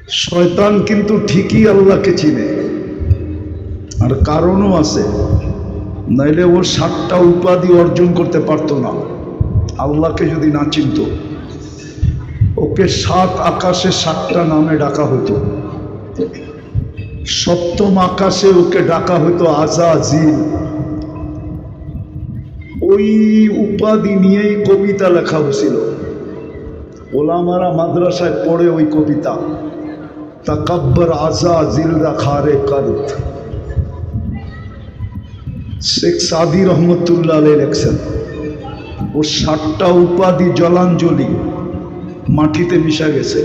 শয়তান কিন্তু ঠিকই আল্লাহকে চিনে, আর কারণও আছে, নাইলে ও 7টা উপাধি অর্জন করতে পারতো না আল্লাহকে যদি না চিনত। ওকে 7 আকাশে 7টা নামে ডাকা হতো। 7ম আকাশে ওকে ডাকা হতো আজাজিল। ওই উপাধি নিয়েই কবিতা লেখা হয়েছিল। ওলামারা মাদ্রাসায় পড়ে ওই কবিতা, তাকাব্বর আজাজিল রাখারে করত। শেখ সাদি রহমতুল্লাহ আলাইহি লেখছেন। ও 7টা উপাধি জলাঞ্জলি মাটিতে মিশা গেছে।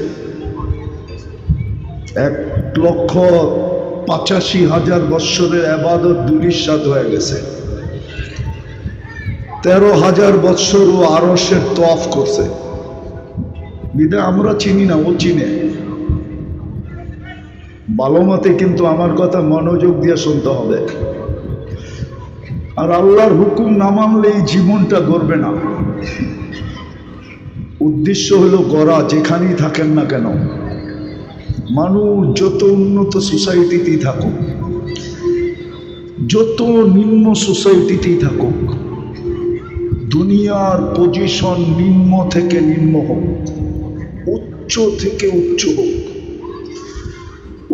1,85,000 বৎসরের ইবাদত দুলিশাত হয়ে গেছে। 13,000 বৎসর ও আরশের তওয়াফ করছে। বিধায় আমরা চিনি না, ও চিনে ভালো মতে। কিন্তু আমার কথা মনোযোগ দিয়ে শুনতে হবে। আর আল্লাহর হুকুম না মানলে এই জীবনটা গড়বে না। উদ্দেশ্য হলো গড়া, যেখানেই থাকেন না কেন। মানুষ যত উন্নত সোসাইটিতেই থাকুক, যত নিম্ন সোসাইটিতেই থাকুক, দুনিয়ার পজিশন নিম্ন থেকে নিম্ন হোক, উচ্চ থেকে উচ্চ হোক,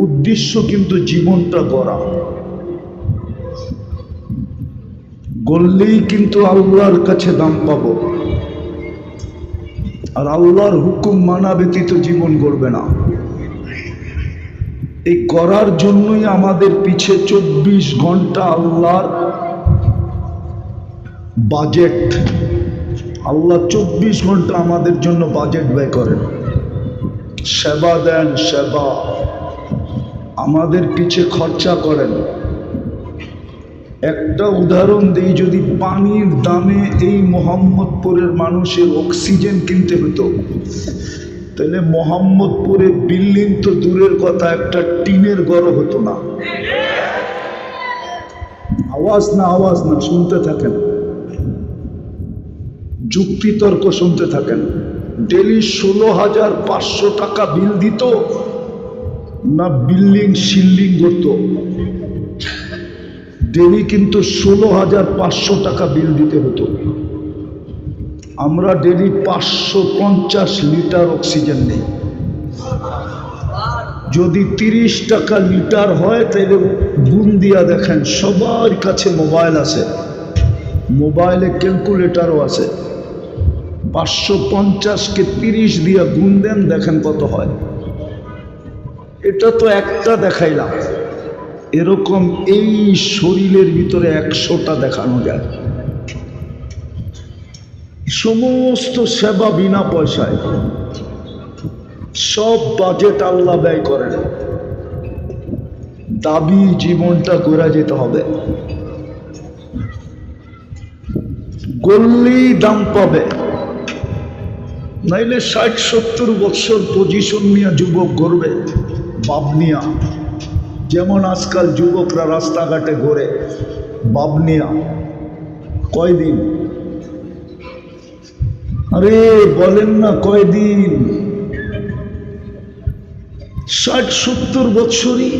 উদ্দেশ্য কিন্তু জীবনটা গড়া। গড়লেই কিন্তু আল্লাহর কাছে দাম পাবো। আর আল্লাহর হুকুম মানা ব্যতীত জীবন গড়বে না। এই করার জন্যই আমাদের পিছে 24 ঘন্টা আল্লাহর বাজেট। আল্লাহ 24 ঘন্টা আমাদের জন্য বাজেট ব্যয় করেন, সেবা দেন, সেবা আমাদের পিছে খরচা করেন। একটা উদাহরণ দিই, যদি পানির দামে এই মোহাম্মদপুরের মানুষের অক্সিজেন কিনতে হতো, তাহলে মোহাম্মদপুরে বিল্ডিং তো দূরের কথা, একটা টিনের ঘরও হতো না। আওয়াজ না শুনতে থাকেন, যুক্তিতর্ক শুনতে থাকেন। ডেলি 16,500 টাকা বিল দিত না বিল্ডিং শিল্ডিং করতো? ডেলি কিন্তু 16,500 টাকা বিল দিতে হতো। আমরা ডেলি 550 লিটার অক্সিজেন নেই। যদি 30 টাকা লিটার হয়, তাহলে গুণ দিয়া দেখেন, সবার কাছে মোবাইল আছে, মোবাইলে ক্যালকুলেটারও আছে। 550কে 30 দিয়া গুণ দেন, দেখেন কত হয়। এটা তো একটা দেখাইলাম, এরকম এই শরীরের ভিতরে 100টা দেখানো যায়। সমস্ত সেবা বিনা পয়সায়, সব বাজেট আল্লাহ ব্যয় করেন। দাবি জীবনটা গড়ে যেতে হবে, গড়লেই দাম পাবে। নাইলে 60-70 বছর পজিশন নিয়ে যুবক গড়বে, বাবনিয়া। যেমন আজকাল যুবকরা রাস্তাঘাটে ঘোরে বাবনিয়া। কয়দিন? আরে বলেন না কয়দিন? 60-70 বছরই।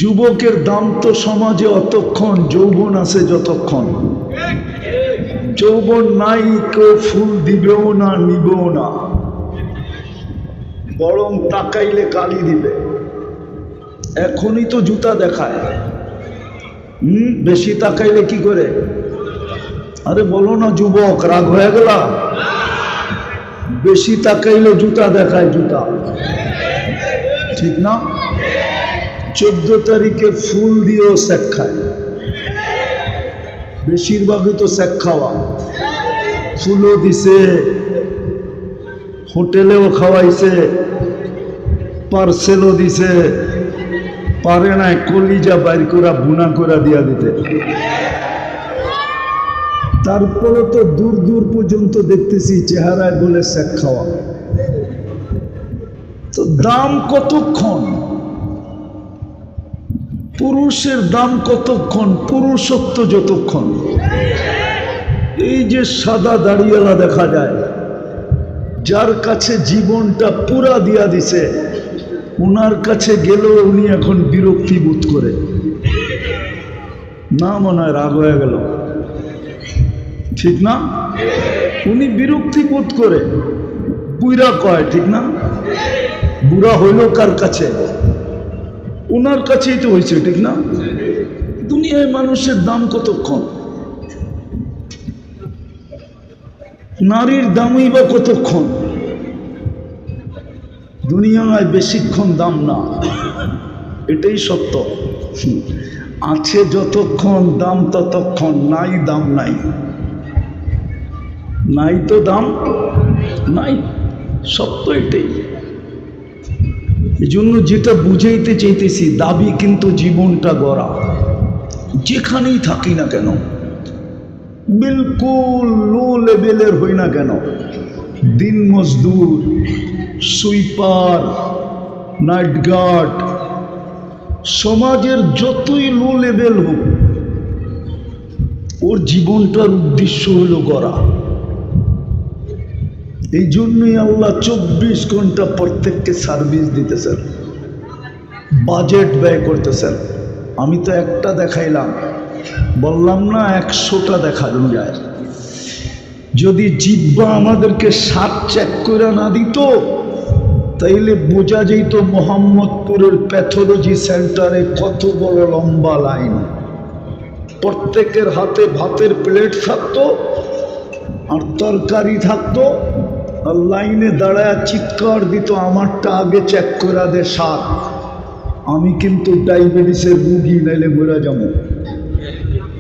যুবকের দাম তো সমাজে অতক্ষণ, যৌবন আছে যতক্ষণ। যৌবন নাই, কেউ ফুল দিবেও না, নিবেও না, বরং তাকাইলে গালি দিবে। এখনই তো জুতা দেখায়, বেশি তাকাইলে কি করে? আরে বলো না যুবক, রাগ হয়ে গেল? বেশি তাকাইলে জুতা দেখায়, জুতা, ঠিক না? 14 তারিখে ফুল দিয়েও শেখ খায়, বেশিরভাগই তো শেখ খাওয়া। ফুলও দিছে, হোটেলেও খাওয়াইছে, পার্সেলও দিছে, পারে না কলিজা বাইর করে বুনা করে দিয়া দিতে। তারপরে তো দূর দূর পর্যন্ত দেখতেছি চেহারায় বলে শেখ খাওয়া। তো দাম কতক্ষণ? পুরুষের দাম কতক্ষণ? পুরুষত্ব যতক্ষণ। এই যে সাদা দাড়িওয়ালা দেখা যায়, যার কাছে জীবনটা পুরা দিয়া দিছে ওনার কাছে গেলেও উনি এখন বিরক্তি বোধ করে না, মনে হয় রাগ হয়ে গেল, ঠিক না? উনি বিরক্তি বোধ করে, বুইরা কয়, ঠিক না? বুড়া হইল কার কাছে? ওনার কাছেই তো হয়েছে, ঠিক না? দুনিয়ায় মানুষের দাম কতক্ষণ, নারীর দামই বা কতক্ষণ? দুনিয়ায় বেশিক্ষণ দাম না, এটাই সত্য। আছে যতক্ষণ দাম ততক্ষণ, নাই দাম নাই, নাই তো দাম নাই, সত্য এটাই। এই জন্য যেটা বুঝাইতে চাইতেছি, দাবি কিন্তু জীবনটা গড়া, যেখানেই থাকি না কেন, বিলকুল লো লেভেলের হই না কেন, দিন মজদুর, সুইপার, নাইট গার্ড, সমাজের যতই লো লেভেল হোক, ওর জীবনটার উদ্দেশ্য হলো গড়া। এই জন্যই আল্লাহ 24 ঘন্টা প্রত্যেককে সার্ভিস দিতেছেন, বাজেট ব্যয় করতেছেন। আমি তো একটা দেখাইলাম, বললাম না 100টা দেখানো যায়। যদি জিহ্বা আমাদেরকে 7 চেক করে না দিত, তাইলে বোঝা যেত মোহাম্মদপুরের প্যাথোলজি সেন্টারে কত বড় লম্বা লাইন। প্রত্যেকের হাতে ভাতের প্লেট থাকতো আর তরকারি থাকতো, আর লাইনে দাঁড়ায় চিৎকার দিত, আমারটা আগে চেক করে দে সার, আমি কিন্তু ডায়াবেটিসের রুগী, নাইলে মরে যাবো,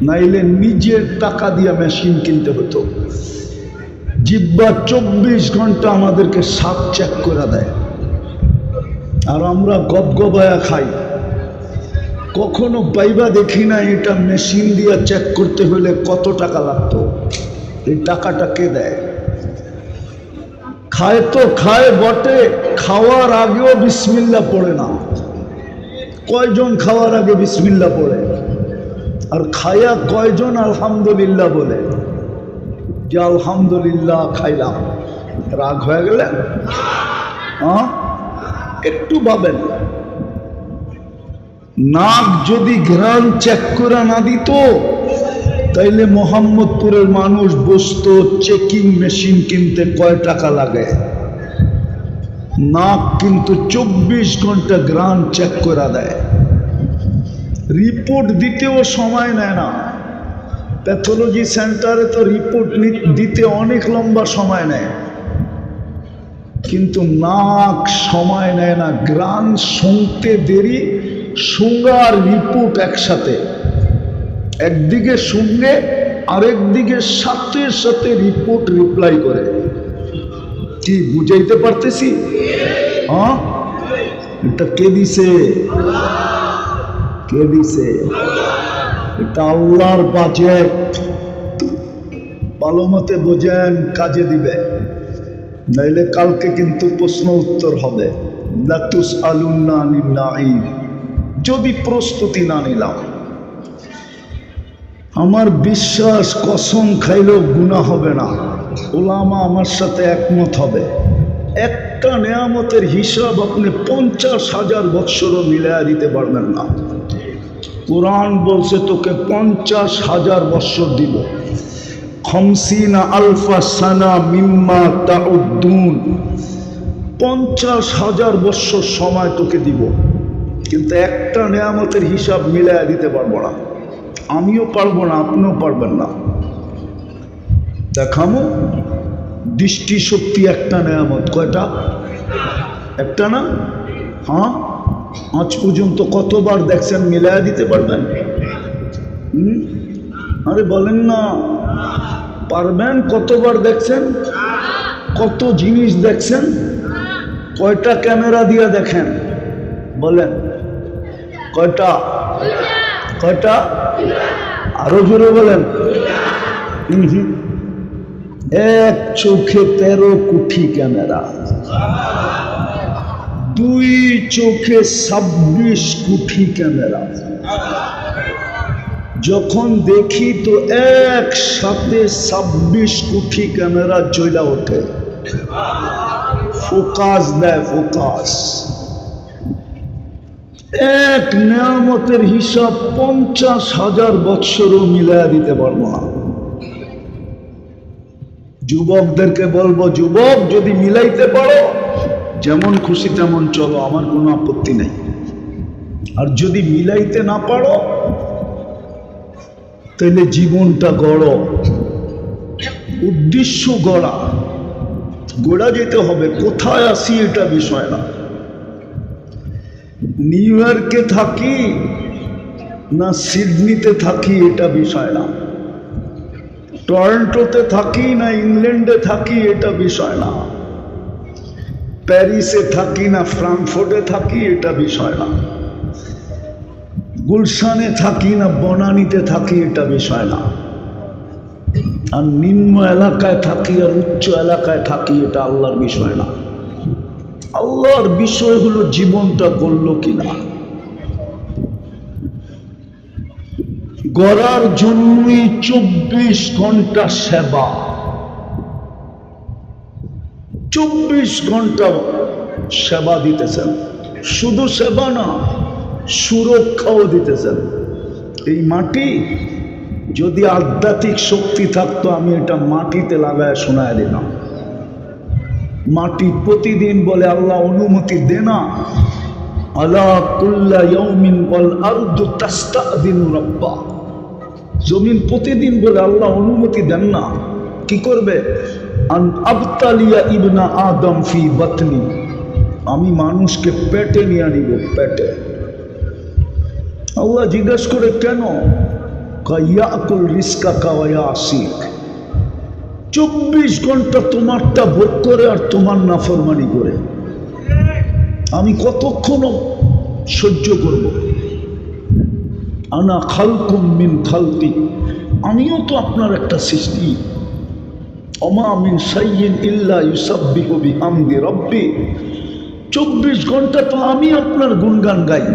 নাইলে নিজের টাকা দিয়া মেশিন কিনতে হতো। জিহ্বা 24 ঘন্টা আমাদেরকে সাপ চেক করে দেয়, আর আমরা গবগবায়া খাই। কখনো পাইবা দেখি না এটা মেশিন দিয়া চেক করতে হলে কত টাকা লাগতো, এই টাকাটা কে দেয়? খায় তো খায় বটে, খাওয়ার আগেও বিসমিল্লাহ পড়ে না। কয়জন খাওয়ার আগে বিসমিল্লাহ পড়ে? আর খায়া কয়জন আলহামদুলিল্লাহ বলে যে আলহামদুলিল্লাহ খাইলাম? রাগ হয়ে গেলেন? হ্যাঁ, একটু ভাবেন। নাক যদি ঘ্রাণ চেক করে না দিত, তাইলে মোহাম্মদপুরের মানুষ বসতো চেকিং মেশিন কিনতে কয় টাকা লাগে। নাক কিন্তু 24 ঘন্টা ঘ্রাণ চেক করে দেয়, রিপোর্ট দিতেও সময় নেয় না। প্যাথোলজি সেন্টারে তো রিপোর্ট দিতে অনেক লম্বা সময় নেয়, কিন্তু নাক সময় নেয় না। ঘ্রাণ শুনতে দেরি, শুঙ্গার রিপোর্ট একসাথে, একদিকে শুনলে আরেকদিকে সাথে সাথে রিপোর্ট রিপ্লাই করে। কি বুঝাইতে পারতেছি? হ্যাঁ, এটা কে দিছে? কে দিছে? এটা আল্লাহর বাজেট। ভালো মতে বোঝেন, কাজে দিবে, নাইলে কালকে কিন্তু প্রশ্ন উত্তর হবে। লা তুসআলুন্না আনিন নাঈম। যদি প্রস্তুতি না নিলাম, আমার বিশ্বাস কসম খাইলেও গুনাহ হবে না। ওলামা আমার সাথে একমত হবে। একটা নেয়ামতের হিসাব আপনি 50,000 বৎসরও মিলাইয়া দিতে পারবেন না। কোরআন বলছে তোকে 50,000 বৎসর দিব। 50 আলফা সানা মিম্মা তাউদ্দুন, 50,000 বৎসর সময় তোকে দিব, কিন্তু একটা নেয়ামতের হিসাব মিলাইয়া দিতে পারবো না। আমিও পারবো না, আপনিও পারবেন না। দেখামো, দৃষ্টিশক্তি একটা নেয়ামত। কয়টা? একটা না? হ্যাঁ, আজ পর্যন্ত কতবার দেখছেন? মিলাইয়া দিতে পারবেন? আরে বলেন না, পারবেন? কতবার দেখছেন? কত জিনিস দেখছেন? কয়টা ক্যামেরা দিয়ে দেখেন? বলেন কয়টা? কয়টা? আরো জোরে বলেন। এক চোখে 13 কোটি ক্যামেরা, 2 চোখে 26 কোটি ক্যামেরা। যখন দেখি তো একসাথে 26 কোটি ক্যামেরা জ্বলা ওঠে। ফোকাস দেয়, ফোকাস। এক নেয়ামতের হিসাব 50,000 বৎসরও মিলাইয়া দিতে পারবো না। যুবকদেরকে বলবো, যুবক যদি মিলাইতে পারো যেমন খুশি তেমন চলো, আমার কোনো আপত্তি নেই। আর যদি মিলাইতে না পারো তাহলে জীবনটা গড়ো, উদ্দেশ্য গড়া যেতে হবে। কোথায় আসি এটা বিষয় না। নিউ ইয়র্কে থাকি না সিডনিতে থাকি এটা বিষয় না, টরন্টোতে থাকি না ইংল্যান্ডে থাকি এটা বিষয় না, প্যারিসে থাকি না ফ্রাঙ্কফুর্টে থাকি এটা বিষয় না, গুলশানে থাকি না বনানীতে থাকি এটা বিষয় না, আর নিম্ন এলাকায় থাকি আর উচ্চ এলাকায় থাকি এটা আল্লাহর বিষয় না। আল্লাহর বিষয় হলো জীবনটা গড়ল কিনা। গড়ার জন্যই 24 ঘন্টা সেবা, 24 ঘন্টা সেবা দিতেছেন। শুধু সেবা না, সুরক্ষাও দিতেছেন। এই মাটি যদি আধ্যাত্মিক শক্তি থাকতো আমি এটা মাটিতে লাগায় শোনায় দিলাম। মাটি প্রতিদিন বলে আল্লাহ অনুমতি দে না, আলা কুল্লা ইয়াউমিন ওয়াল আরদু তাস্তাযিনু রাব্বা। জমিন প্রতিদিন বলে আল্লাহ অনুমতি দেন না, কি করবে? আন আবতালিয়া ইবনা আদম ফি বাতনি, আমি মানুষকে পেটে নিয়ে নিব, পেটে। আল্লাহ জিজ্ঞেস করে কেন? ইয়াকুল রিজকাকা ওয়া ইয়াসিক। 24 ঘন্টা তোমারটা ভোগ করে আর তোমার নাফরমানি করে আমি কতক্ষণ সহ্য করব? আনা খালকুম মিন খালকি, আমিও তো আপনার একটা সৃষ্টি। ওমা মিন শাইইন ইল্লা ইউসাব্বিহু বিহামদি রাব্বি। 24 ঘন্টা তো আমি আপনার গুণগান গাই,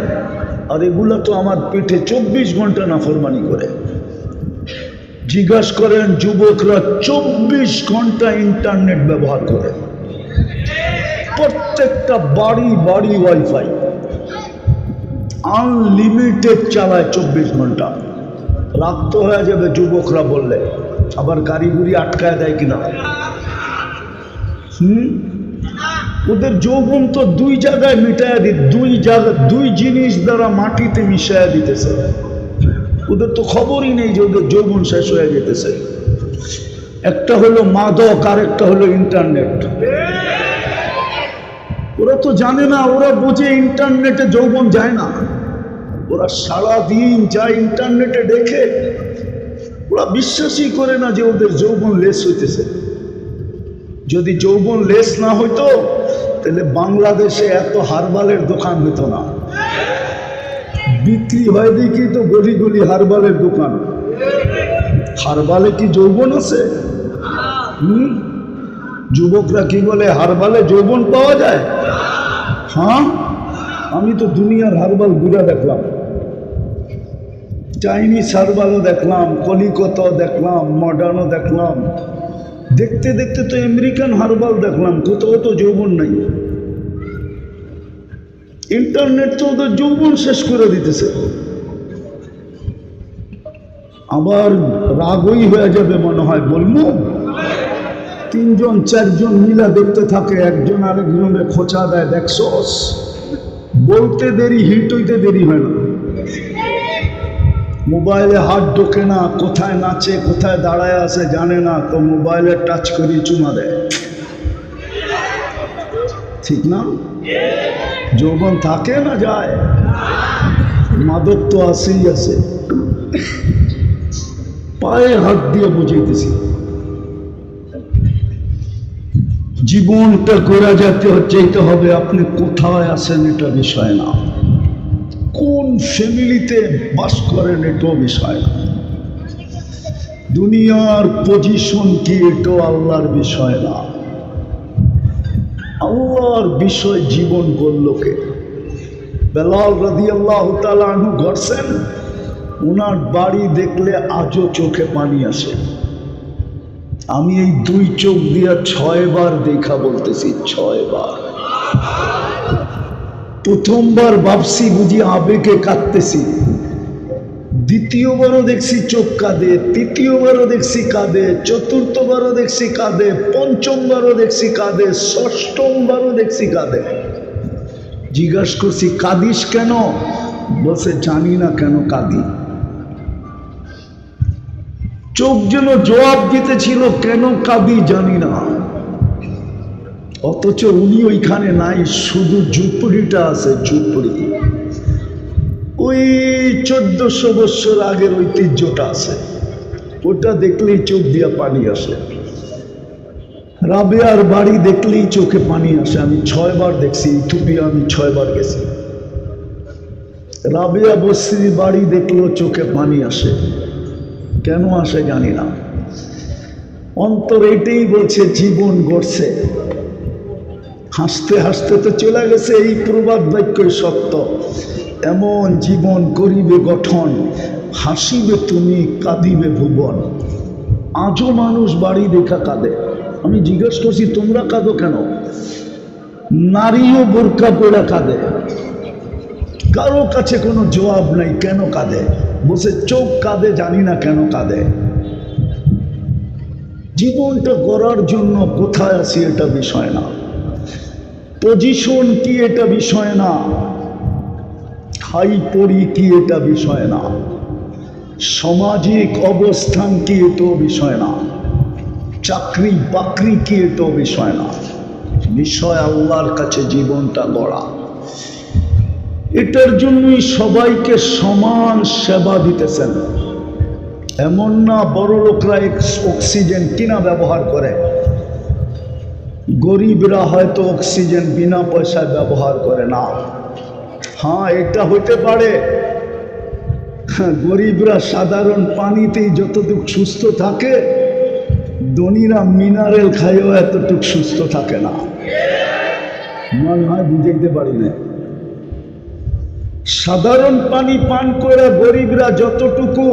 আর এগুলা তো আমার পেটে 24 ঘন্টা নাফরমানি করে। জিজ্ঞাসা করেন যুবকরা 24 ঘন্টা ইন্টারনেট ব্যবহার করে, প্রত্যেকটা বাড়ি বাড়ি ওয়াইফাই আনলিমিটেড চালায় 24 ঘন্টা। রাত তো হয়ে যাবে যুবকরা বললে, আবার গাড়ি গুড়ি আটকায় দেয় কিনা। ওদের যৌবন তো দুই জায়গায় মিটাইয়া দুই জিনিস দ্বারা মাটিতে মিশাইয়া দিতেছে। ওদের তো খবরই নেই যে ওদের যৌবন শেষ হয়ে যেতেছে। একটা হলো মাদক আর একটা হলো ইন্টারনেট। ওরা তো জানে না, ওরা বোঝে ইন্টারনেটে যৌবন যায় না। ওরা সারাদিন যায় ইন্টারনেটে দেখে, ওরা বিশ্বাসই করে না যে ওদের যৌবন লেস হইতেছে। যদি যৌবন লেস না হইতো তাহলে বাংলাদেশে এত হারবালের দোকান হতো না। বিক্রি হয় দেখি তো গলি গলি হারবালের দোকান। হারবালে কি যৌবন আছে? যুবকরা কি বলে হারবালে যৌবন পাওয়া যায়? হ্যাঁ, আমি তো দুনিয়ার হারবাল ঘুরে দেখলাম, চাইনিজ হারবালও দেখলাম, কলিকতাও দেখলাম, মডার্নও দেখলাম। দেখতে দেখতে তো আমেরিকান হারবাল দেখলাম, কোথাও তো যৌবন নাই। ইন্টারনেট তো ওদের যৌবন শেষ করে দিতেছে। আবার রাগই হয়ে যাবে মনে হয়, বলবো 3-4 মিলা দেখতে থাকে, একজন আরেকজনের খোঁচা দেয়, দেখছস? বলতে দেরি, হিট হইতে দেরি হয় না। মোবাইলে হাত ঢোকে না, কোথায় নাচে কোথায় দাঁড়ায় আছে জানে না, তো মোবাইলে টাচ করি চুমা দেয়। ঠিক না? যৌবন থাকে না যায়? মাদক তো আসেই আছে। পায়ে হাত দিয়ে বুঝাইতেছি, জীবনটা করে যেতে হবে। আপনি কোথায় আছেন এটা বিষয় না, কোন ফ্যামিলিতে বাস করেন এটাও বিষয় না, দুনিয়ার পজিশন কি এটাও আল্লাহর বিষয় না। আল্লাহর বিষয় জীবন গড়লকে। বেলাল রাদিয়াল্লাহু তাআলা আনহু ঘটছেন, ওনার বাড়ি দেখলে আজও চোখে পানি আসে। আমি এই দুই চোখ দিয়া 6 বার দেখা বলতেছি, 6 বার। প্রথমবার ভাবছি বুঝি আবেগে কাঁদতেছি, দ্বিতীয়বারও দেখছি চোখ কাঁদে, তৃতীয়বারও দেখছি কাঁদে, চতুর্থবারও দেখছি কাঁদে, পঞ্চমবারও দেখছি কাঁদে, ষষ্ঠমবারও দেখছি কাঁদে। জিজ্ঞাসা করছি কাঁদিস কেন? বলছে জানি না কেন কাঁদি। চোখ যেন জবাব দিতেছিল কেন কাঁদি জানি না। অথচ উনি ওইখানে নাই, শুধু ঝুপড়িটা আছে, ঝুপড়ি। ওই 1400 বছর আগের ঐতিহ্যটা আছে, ওটা দেখলেই চোখ দিয়া পানি আসে। রাবেয়ার বাড়ি দেখলেই চোখে পানি আসে। আমি 6 বার দেখছি ইথিওপিয়া, আমি 6 বার গেছি। রাবেয়া বস্তির বাড়ি দেখলেও চোখে পানি আসে, কেন আসে জানি না। অন্তর এটাই বলছে জীবন গড়ছে। হাসতে হাসতে তো চলে গেছে, এই প্রবাদ বাক্যই সত্য। এমন জীবন করিবে গঠন, হাসিবে তুমি কাঁদিবে ভুবন। আজও মানুষ বাড়ি দেখা কাঁদে। আমি জিজ্ঞেস করছি তোমরা কাঁদো কেন? নারীও বোরকা পরে কাঁদে, কারো কাছে কোনো জবাব নাই কেন কাঁদে। বসে চোখ কাঁদে, জানি না কেন কাঁদে। জীবনটা গড়ার জন্য কোথায় আছি এটা বিষয় না, পজিশন কি এটা বিষয় না, খাই পড়ি কি এটা বিষয় না, সামাজিক অবস্থান কি এটাও বিষয় না, চাকরি বাকরি কি এটাও বিষয় না। বিষয় আল্লাহর কাছে জীবনটা গড়া। এটার জন্যই সবাইকে সমান সেবা দিতেছেন। এমন না বড় লোকরা অক্সিজেন কিনা ব্যবহার করে, গরিবরা হয়তো অক্সিজেন বিনা পয়সায় ব্যবহার করে না। হ্যাঁ, এটা হতে পারে, গরিবরা সাধারণ পানিতেই যতটুকু সুস্থ থাকে, ধনীরা মিনারেল খাইও এতটুকু সুস্থ থাকে না। মনে হয় বুঝাইতে পারি না। সাধারণ পানি পান করে গরিবরা যতটুকু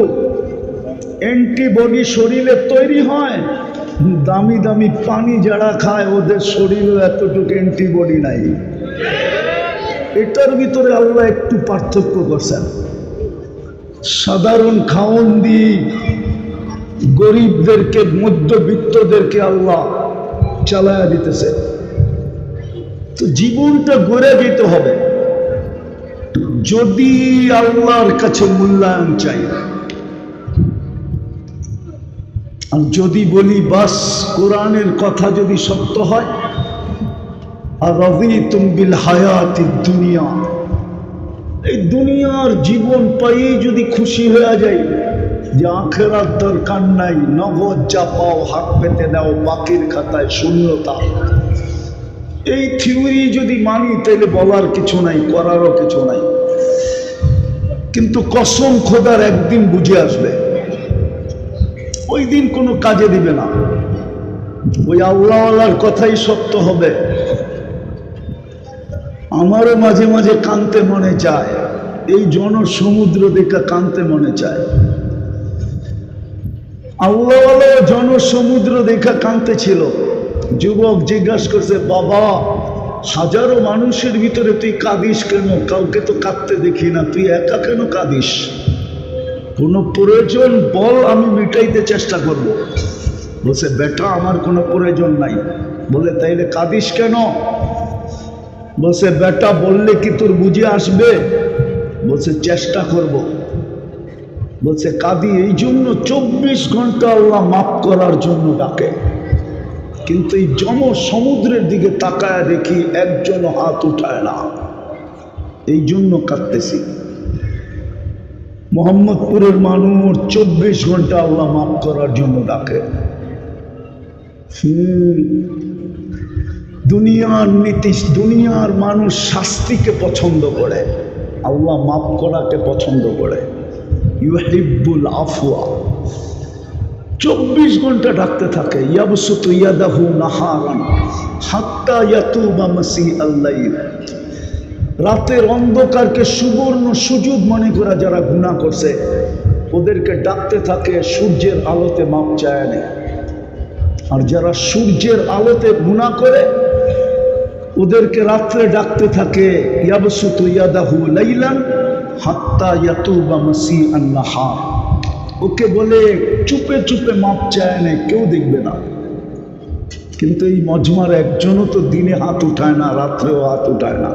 অ্যান্টিবডি শরীরে তৈরি হয়, দামি দামি পানি যারা খায় ওদের শরীরে এতটুকু অ্যান্টিবডি নাই। এটার ভিতরে আল্লাহ একটু পার্থক্য করছেন। সাধারণ খাওন দিয়ে গরিবদেরকে, মধ্যবিত্তদেরকে আল্লাহ চালায়া দিতেছে। তো জীবনটা গড়ে যেতে হবে যদি আল্লাহর কাছে মূল্যায়ন চাই। আর যদি বলি বাস কোরআনের কথা যদি সত্য হয়, আর রাযীতুম বিল হায়াতিদ দুনিয়া, এই দুনিয়ার জীবন পাইয়ে যদি খুশি হয়ে যায় যে আখিরাত দরকার নাই, নগদ যা পাও হাত পেতে দাও, বাকির খাতায় শূন্যতা, এই থিওরি যদি মানি তাহলে বলার কিছু নাই, করারও কিছু নাই। কিন্তু কসম খোদার একদিন বুঝে আসবে, ওই দিন কোনো কাজে দিবে না। ওই আল্লাহওয়ালার কথাই সত্য হবে। আমারও মাঝে মাঝে কাঁদতে মনে চায়, এই জনসমুদ্র দেখে কাঁদতে মনে চায়। আল্লাহওয়ালা জনসমুদ্র দেখা কাঁদতে ছিল। যুবক জিজ্ঞাসা করছে, বাবা হাজারো মানুষের ভিতরে তুই কাঁদিস কেন? কাউকে তো কাঁদতে দেখি না, তুই একা কেন কাঁদিস? কোনো প্রয়োজন বল, আমি মিটাইতে চেষ্টা করব। বলছে, বেটা আমার কোনো প্রয়োজন নাই। বলে, তাইলে কাঁদিস কেন? বলছে, বেটা বললে কি তোর বুঝে আসবে? বলছে, চেষ্টা করব। বলছে, কাঁদি এই জন্য 24 ঘন্টা আল্লাহ মাফ করার জন্য ডাকে, কিন্তু এই সমুদ্রের দিকে তাকায় দেখি একজন হাত উঠায় না, এই জন্য কাঁদতেছি। মোহাম্মদপুরের মানুষ 24 ঘন্টা আল্লাহ মাফ করার জন্য ডাকে। দুনিয়ার নীতি, দুনিয়ার মানুষ শাস্তিকে পছন্দ করে, আল্লাহ মাফ করাকে পছন্দ করে। ইউহিব্বুল আফওয়া। 24 ঘন্টা ডাকতে থাকে। ইয়াবসুতু ইয়াদাহু নাহারান হাত্তা ইয়াতুবা মাসিআল লাইল। রাতের অন্ধকারকে সুবর্ণ সুযোগ মনে করা যারা গুনাহ করছে, ওদেরকে ডাকতে থাকে, সূর্যের আলোতে মাপ চায় না। আর যারা সূর্যের আলোতে গুনাহ করে ওদেরকে রাত্রে ডাকতে থাকে ইয়াবসুতু ইয়াদাহু লাইলান হাত্তা ইয়াতুবা মাসিআন নাহার। ওকে বলে চুপে চুপে মাপ চায় না, কেউ দেখবে না। কিন্তু এই মজমার একজনও তো দিনে হাত উঠায় না, রাত্রেও হাত উঠায় না।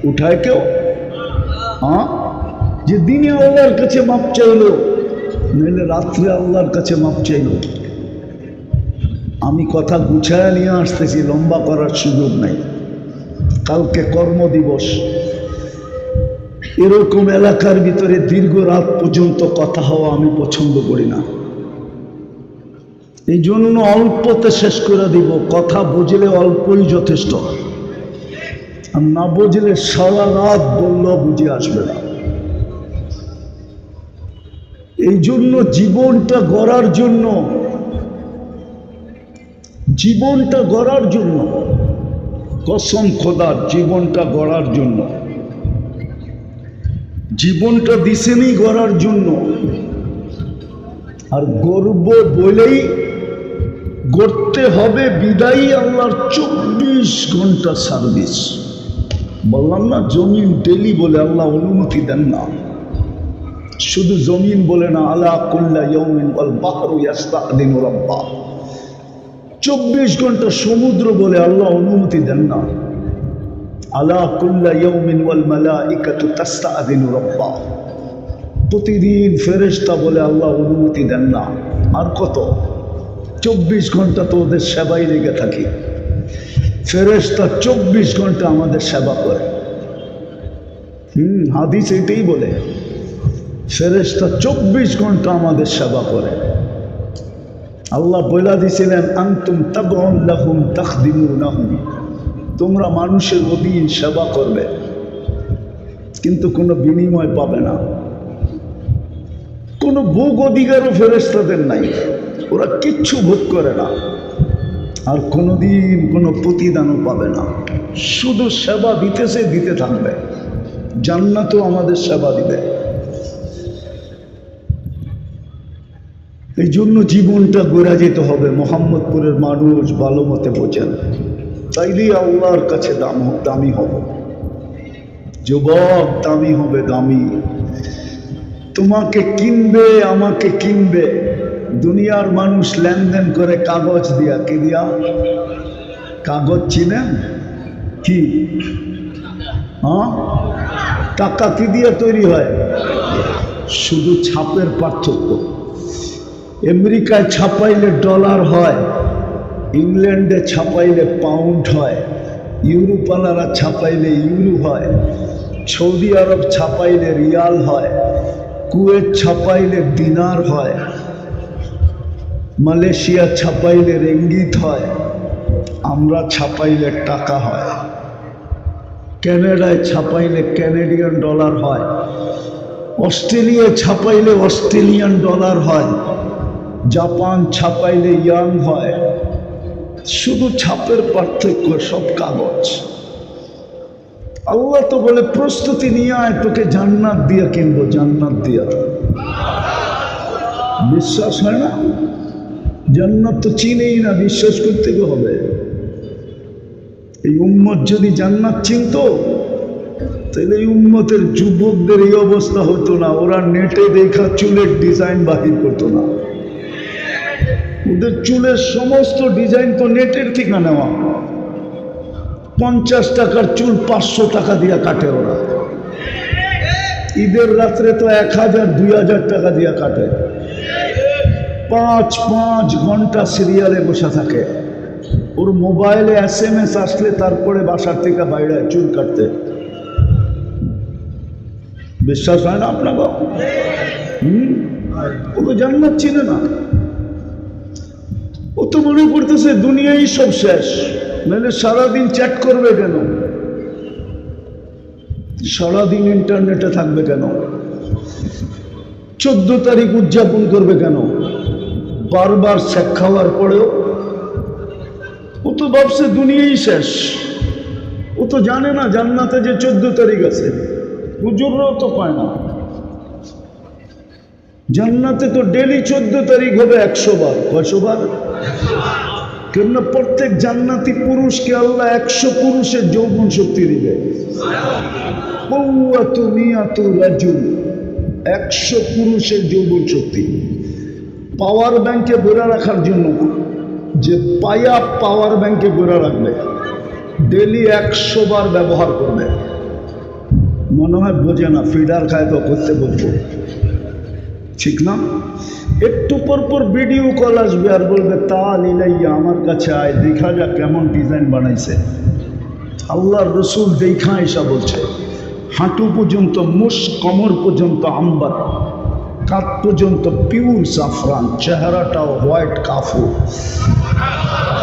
উঠায় কেউ? হ্যাঁ, যে দিনে আল্লাহর কাছে মাপ চাইলো, নইলে রাত্রে আল্লাহর কাছে মাপ চাইলো। আমি কথা গুছায় নিয়ে আসতেছি, লম্বা করার সুযোগ নাই। কালকে কর্মদিবস, এরকম এলাকার ভিতরে দীর্ঘ রাত পর্যন্ত কথা হওয়া আমি পছন্দ করি না। এই জন্য অল্পতে শেষ করে দিব। কথা বুঝলে অল্পই যথেষ্ট, আর না বুঝলে সারা রাত বললেও বুঝে আসবে না। এই জন্য জীবনটা গড়ার জন্য, কসম খোদার, জীবনটা গড়ার জন্য, জীবনটা দিছেনি গড়ার জন্য। আর গর্ব বলেই গড়তে হবে বিদায়ী আল্লাহর 24 ঘন্টা সার্ভিস। বললাম না, জমিন ডেলি বলে আল্লাহ অনুমতি দেন না। শুধু জমিন বলে না, আলা কুল্লা ইয়াউমিন ওয়াল বাহরু ইস্তাদিনু রাব্বাহ। 24 ঘন্টা সমুদ্র বলে আল্লাহ অনুমতি দেন না। আলা কুল্লা ইয়াউমিন ওয়াল মালাইকাতু তাস্তাদিনু রাব্বাহ। প্রতিদিন ফেরেশতা বলে আল্লাহ অনুমতি দেন না। আর কত? 24 ঘন্টা তো ওদের সেবাই লেগে থাকি। ফেরেশতা 24 ঘন্টা আমাদের সেবা করে। হাদিস এটাই বলে, ফেরেশতা 24 ঘন্টা আমাদের সেবা করে। আল্লাহ বলে দিয়েছিলেন, আনতুম তাবউন লাহুম তাখদিমুনাহুম, তোমরা মানুষের অধীন সেবা করবে, কিন্তু কোনো বিনিময় পাবে না। কোনো ভোগ অধিকারও ফেরেশতাদের নাই, ওরা কিচ্ছু ভোগ করে না, আর কোনোদিন কোনো প্রতিদানও পাবে না। শুধু সেবা দিতেছে, দিতে থাকবে। জান্নাতও আমাদের সেবা দিবে। এই জন্য জীবনটা গড়ে যেতে হবে। মোহাম্মদপুরের মানুষ ভালো মতে বোঝেন, তাইলেই আল্লাহর কাছে দামি হবে। যুবক দামি হবে, দামি। তোমাকে কিনবে, আমাকে কিনবে। দুনিয়ার মানুষ লেনদেন করে কাগজ দিয়া। কি দিয়া? কাগজ চিনেন? কি? হ্যাঁ, টাকা কি দিয়ে তৈরি হয়? শুধু ছাপের পার্থক্য। আমেরিকায় ছাপাইলে ডলার হয়, ইংল্যান্ডে ছাপাইলে পাউন্ড হয়, ইউরোপালারা ছাপাইলে ইউরো হয়, সৌদি আরব ছাপাইলে রিয়াল হয়, কুয়েত ছাপাইলে দিনার হয়, মালয়েশিয়া ছাপাইলে রিঙ্গিত হয়, আমরা ছাপাইলে টাকা হয়, কানাডায় ছাপাইলে কানাডিয়ান ডলার হয়, অস্ট্রেলিয়া ছাপাইলে অস্ট্রেলিয়ান ডলার হয়, জাপান ছাপাইলে ইয়াং হয়। শুধু ছাপের পার্থক্য, সব কাগজ। আল্লাহ তো বলে প্রস্তুতি নিয়ে আয়, তোকে জান্নাত দিয়া কিনবো, জান্নাত দিয়া। বিশ্বাস হয় না? জান্নাত তো চিনেই না, বিশ্বাস করতে হবে। এই উম্মত যদি জান্নাত চিনতো, তাহলে এই উম্মতের যুবকদের এই অবস্থা হতো না। ওরা নেটে দেখা চুলের ডিজাইন বাহির করতো না। ওদের চুলের সমস্ত ডিজাইন তো নেটের থেকে নেওয়া। 50 টাকার চুল 500 টাকা দিয়া কাটে ওরা। ঈদের রাত্রে তো 1000 2000 টাকা দিয়া কাটে। 5 ঘন্টা সিরিয়ালে বসে থাকে। ওর মোবাইলে SMS আসলে তারপরে বাসার থেকে বাইরে চুল কাটতে। বিশ্বাস হয় না আপনাকে? ও তো জান্নাত চিনে না। ও তো মনে করতেছে দুনিয়াই সব শেষ, নাহলে সারাদিন চ্যাট করবে কেন? সারাদিন ইন্টারনেটে থাকবে কেন? 14 তারিখ উদযাপন করবে কেন? বারবার শেখ খাওয়ার পরেও ও তো ভাবছে দুনিয়াই শেষ। ও তো জানে না জান্নাতে যে 14 তারিখ আছে। হুজুররাও তো পায় না। জান্নাতে তো ডেলি 14 তারিখ হবে 100 বার। 100 বার? কেননা প্রত্যেক জান্নাতি পুরুষকে আল্লাহ 100 পুরুষের যৌবন শক্তি দিবে। 100 পুরুষের যৌবন শক্তি পাওয়ার ব্যাংকে ভরে রাখার জন্য, যে পায়া পাওয়ার ব্যাংকে ভরে রাখবে, ডেলি 100 বার ব্যবহার করবে। মনে হয় বোঝে না, ফিডার খায় তো করতে বলবো, ঠিক না? একটু পর পর ভিডিও কল আসবে আর বলবে তা লিলাইয়া আমার কাছে আয়, দেখা যা কেমন ডিজাইন বানাইছে। আল্লাহর রসুল দেখা এসা বলছে হাঁটু পর্যন্ত মুস, কমর পর্যন্ত আম্বার, কাঁধ পর্যন্ত পিওর সাফরান, চেহারাটাও হোয়াইট কাফুর।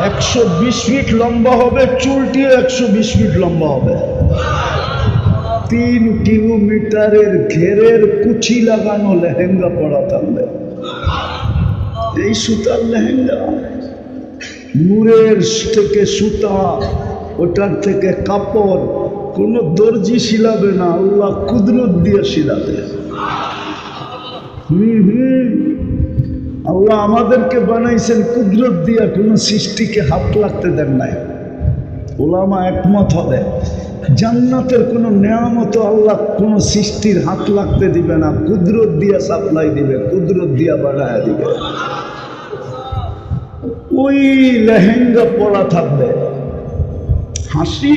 120 ফিট লম্বা হবে, চুলটিও 120 ফিট লম্বা হবে। 3 কিলোমিটারের ঘেরের কুচি লাগানো লেহেঙ্গা পরা থাকবে। এই সুতার লেহেঙ্গা, নূরের থেকে সুতা, ওটার থেকে কাপড়, কোনো দর্জি শিলাবে না, আল্লাহ কুদরত দিয়ে শিলাবে। আল্লাহ আমাদেরকে বানাইছেন কুদরত দিয়া, কোনো সৃষ্টিকে হাত লাগতে দেন নাই। ওলামা একমত হবে জান্নাতের কোনো নেয়ামত আল্লাহ কোনো সৃষ্টির হাত লাগতে দিবে না, কুদরত দিয়া সাপ্লাই দিবে, কুদরত দিয়া বানায় দিবে। ওই লেহেঙ্গা পরা থাকবে, হাসি।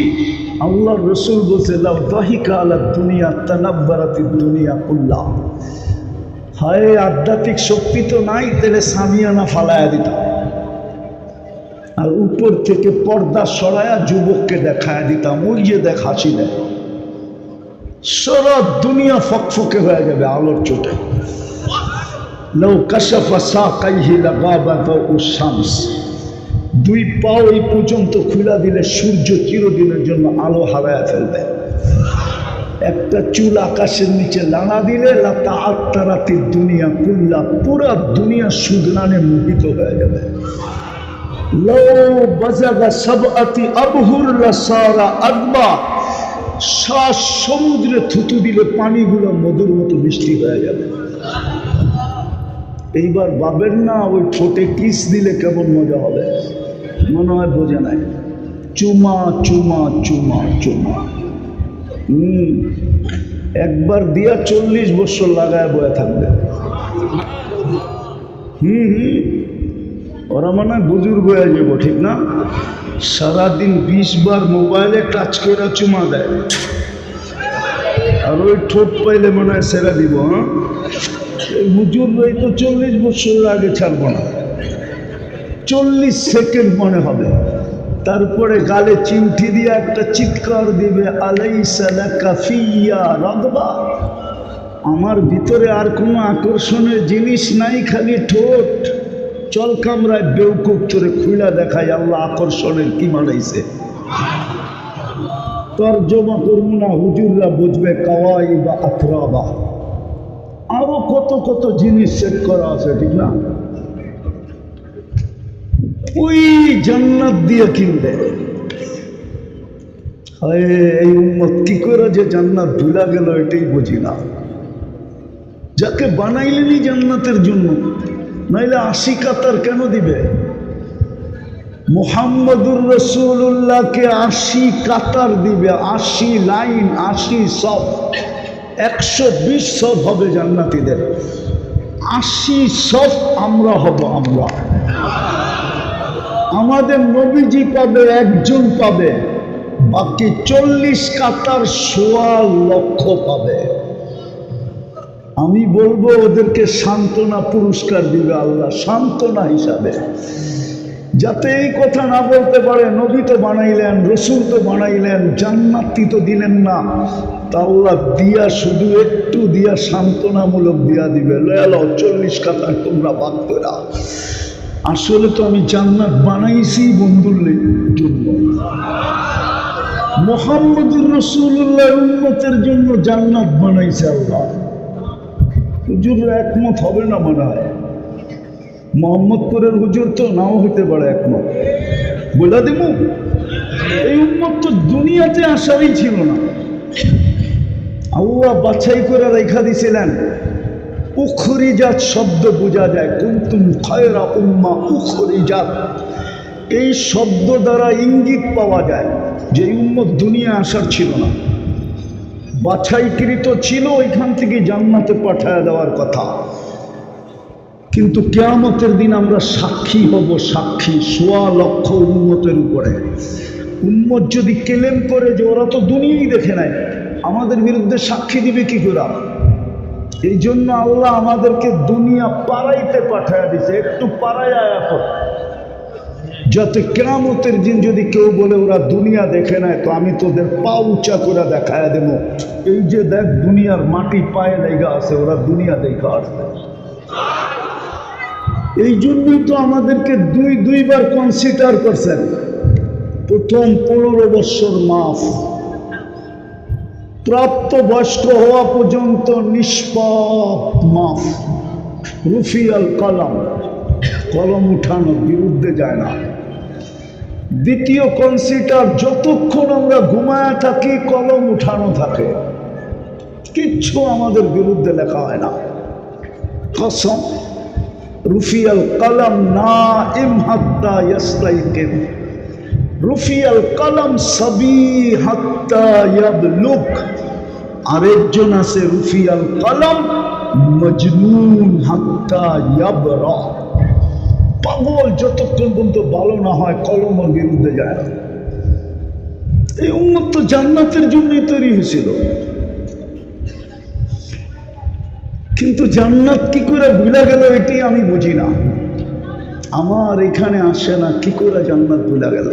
আল্লাহর রসুল বলছে লাউ দাহিকা আলা দুনিয়া তানাব্বারাতিদ দুনিয়া কুল্লাহ। হায় আধ্যাত্মিক শক্তি তো নাই, তাহলে সামিয়ানা ফালায়া দিতাম, আর উপর থেকে পর্দা সরায়া যুবককে দেখায় দিতাম, ওই যে দেখ হাসি দেয়, সারা দুনিয়া ফকফকে হয়ে যাবে আলোর চোটে। লাউ কাশাফা সাকাইহি লাগাবাতু শামস। 2 পাও এই পর্যন্ত খুলা দিলে সূর্য চিরদিনের জন্য আলো হারায়া ফেলবে। একটা চুল আকাশের নিচে লাড়া দিলে লাতা আত্মারাতির দুনিয়া কুল্লা, পুরা দুনিয়া সুদরানে মোহিত হয়ে যাবে। লাউ বাজাগা সাবআতি আবহুর লাসারা আদবা। শ্বাস সমুদ্রে থুতু দিলে পানিগুলো মধুর মতো মিষ্টি হয়ে যাবে। এইবার ভাবেন না ওই ঠোঁটে কিস দিলে কেমন মজা হবে, মনে হয় বোঝে নাই। চুমা চুমা চুমা চুমা, একবার দিয়া 40 বছর লাগায় বয়ে থাকবে। ওরা মনে হয় বুজুর্গ হয়ে যাবো, ঠিক না? সারাদিন 20 বার মোবাইলে টাচ করে চুমা দেয়, আর ওই ঠোঁট পাইলে মনে হয় সেরা দিব। হুজুর এই তো 40 বছর আগে ছাড়বো না, 40 সেকেন্ড মনে হবে। তারপরে গালে চিমটি দিয়ে একটা চিৎকার দিবে, আলাইসা লাকা ফিয়া রাগবা। আমার ভিতরে আর কোনো আকর্ষণের জিনিস নাই, খালি ঠোঁট। চল কামরায় বেউকুব তোরে খুইলা দেখাই আল্লাহ আকর্ষণের কি বানাইছে। তর্জমা করবো না, হুজুররা বুঝবে কাওয়াই বা আথরাবা। আরো কত কত জিনিস সেট করা আছে, ঠিক না? ওই জান্নাত দিয়ে কিনবে। এই উম্মত কি করে যে জান্নাত ভুলা গেল এটাই বুঝি না। যাকে বানাইলেনি জান্নাতের জন্য, নাইলে 80 কাতার কেন দিবে? মুহাম্মদুর রাসূলুল্লাহকে 80 কাতার দিবে, 80 লাইন, 80 সফ, 120 সফ হবে জান্নাতীদের। 80 সফ আমরা হব, আমরা। আমাদের নবীজি পাবে, একজন পাবে, বাকি 40 কাতার 1.25 লক্ষ পাবে। আমি বলবো ওদেরকে সান্ত্বনা পুরস্কার দিবে আল্লাহ, সান্ত্বনা হিসাবে, যাতে এই কথা না বলতে পারে নবী তো বানাইলেন, রসুল তো বানাইলেন, জান্নাতি তো দিলেন না। তা আল্লাহ দিয়া শুধু একটু দিয়া সান্ত্বনামূলক দিয়া দিবে, লয়ালো 40 কাতার তোমরা ভাগ করে। আসলে তো আমি জান্নাত বানাইছি বন্ধুর জন্য, মুহাম্মদুর রাসূলুল্লাহ উম্মতের জন্য জান্নাত বানাইছে আল্লাহ। হুজুররা একমত হবে না মনে হয়, মোহাম্মদপুরের হুজুর তো নাও হইতে পারে একমত। বলে দিব এই উম্মত তো দুনিয়াতে আসারই ছিল না, আল্লাহ বাছাই করে রেখা দিছিলেন উখরিজাত শব্দ বোঝা যায়, কুনতুম খায়রা উম্মাহ উখরিজাত, এই শব্দ দ্বারা ইঙ্গিত পাওয়া যায় যে এই উম্মত দুনিয়া আসার ছিল না, বাছাইকৃত ছিল, ওইখান থেকে জান্নাতে পাঠায় দেওয়ার কথা। কিন্তু কিয়ামতের দিন আমরা সাক্ষী হব, সাক্ষী ১.৫ লক্ষ উম্মতের উপরে। উম্মত যদি কেলেম করে যে ওরা তো দুনিয়াই দেখে নাই, আমাদের বিরুদ্ধে সাক্ষী দিবে কি করে? এই জন্য আল্লাহ আমাদেরকে দুনিয়া পাড়াইতে পাঠায় দিছে, একটু পাড়ায় এখন, যাতে কিয়ামতের দিন যদি কেউ বলে ওরা দুনিয়া দেখে নাই, তো আমি তোদের পা উঁচা করে দেখায় দেব, এই যে দেখ দুনিয়ার মাটি পায়ে লেগা আছে, ওরা দুনিয়া দেখা আসবে। এই জন্যই তো আমাদেরকে দুইবার কনসিডার করছেন। প্রথম 15 বছর মাফ, প্রাপ্ত বয়স্ক হওয়া পর্যন্ত নিষ্পাপ মাফ, রুফিয়াল কলম, কলম উঠানো, বিরুদ্ধে যায় না। দ্বিতীয় কনসিডার, যতক্ষণ আমরা ঘুমায় থাকি কলম উঠানো থাকে, কিচ্ছু আমাদের বিরুদ্ধে লেখা হয় না। কসম, রুফিয়াল কলম নাইম হাত্তা ইয়াস্তাইকিন, রুফিয়াল কলম সাবি হাত্তা ইয়াবলুগ, আরেকজন আছে রুফিয়াল কলম মজনুন হাত্তা ইয়াবরা, পাগল যতক্ষণ পর্যন্ত ভালো না হয় কলমের বিরুদ্ধে যায় না। এই উম্মত তো জান্নাতের জন্যই তৈরি হয়েছিল, কিন্তু জান্নাত কি করে ভুলে গেল এটি আমি বুঝি না। আমার এখানে আসে না, কি করে জান্নাত ভুলে গেল?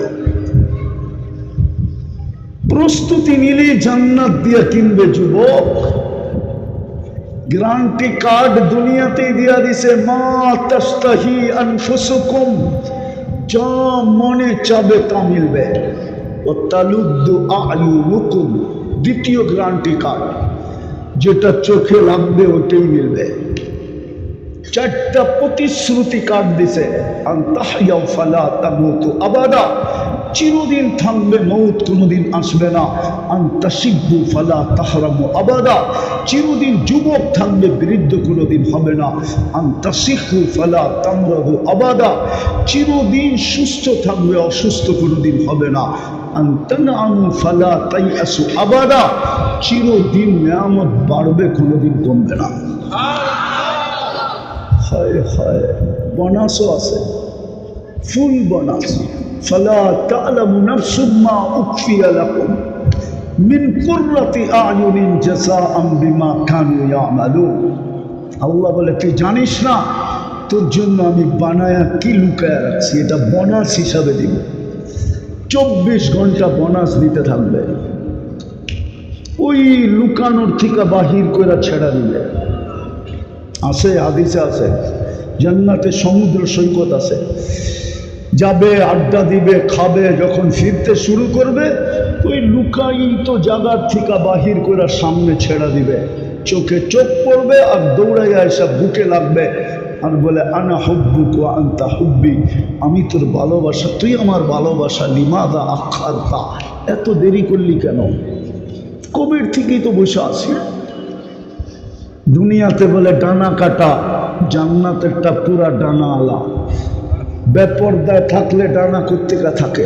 প্রস্তুতি নিলে জান্নাত দিয়ে কিনবে যুবক, গ্যারান্টি কার্ড দুনিয়াতেই দিয়া দিছে, মা তাস্তাহি আনফুসুকুম, যা মনে চাবে তা মিলবে, ও তালুদ্দু আয়ুনুকুম, দ্বিতীয় গ্যারান্টি কার্ড, যেটা চোখে লাগবে ওটাই মিলবে। 4টা প্রতিশ্রুতি কার্ড দিছে, আনতাহইয়া ফালা তামুতু আবাদা, চিরদিন থাকবে, মৌত কোনোদিন আসবে না। আনতাশিব্বু ফালা তাহরামু আবাদা, চিরদিন যুবক থাকবে, বৃদ্ধ কোনোদিন হবে না। আনতাসিহু ফালা তামরাদু আবাদা, চিরদিন সুস্থ থাকবে, অসুস্থ কোনোদিন হবে না। আনতানআমু ফালা তাইয়াসু আবাদা, চিরদিন নিয়ামত বাড়বে, কোনোদিন কমবে না। হায় হায়, বোনাসও আছে, ফুল বোনাস। ফালা তা'লামু নাফসুম মা উখফিয়া লাকুম মিন কুররাতি আ'য়ুনিন জাযাআম বিমা কানু ইয়ামালুন। আল্লাহ বলে, তুই জানিস না তোর জন্য আমি বানায়া কি লুকায়া রাখছি, এটা বোনাস হিসাবে দিব। 24 ঘন্টা বোনাস দিতে থাকবে, ওই লুকানোর থেকে বাহির করে ছেড়া দিবে। আছে, হাদিসে আছে, জান্নাতে সমুদ্র সৈকত আছে, যাবে, আড্ডা দিবে, খাবে, যখন ফিরতে শুরু করবে ওই লুকায়িত জায়গার থেকে বাহির করে সামনে ছেড়া দিবে, চোখে চোখ পড়বে আর দৌড়াইয়া এসব বুকে লাগবে আর বলে, আনা হুব্বুক ওয়া আনতা হুব্বি, আমি তোর ভালোবাসা, তুই আমার ভালোবাসা, লিমাযা আখারতা, এত দেরি করলি কেন? কবের থেকেই তো বসে আছি। দুনিয়াতে বলে ডানা কাটা, জান্নাতেরটা পুরা ডানা আলা। বেপরদায় থাকলে ডানা কোত্থেকে থাকে?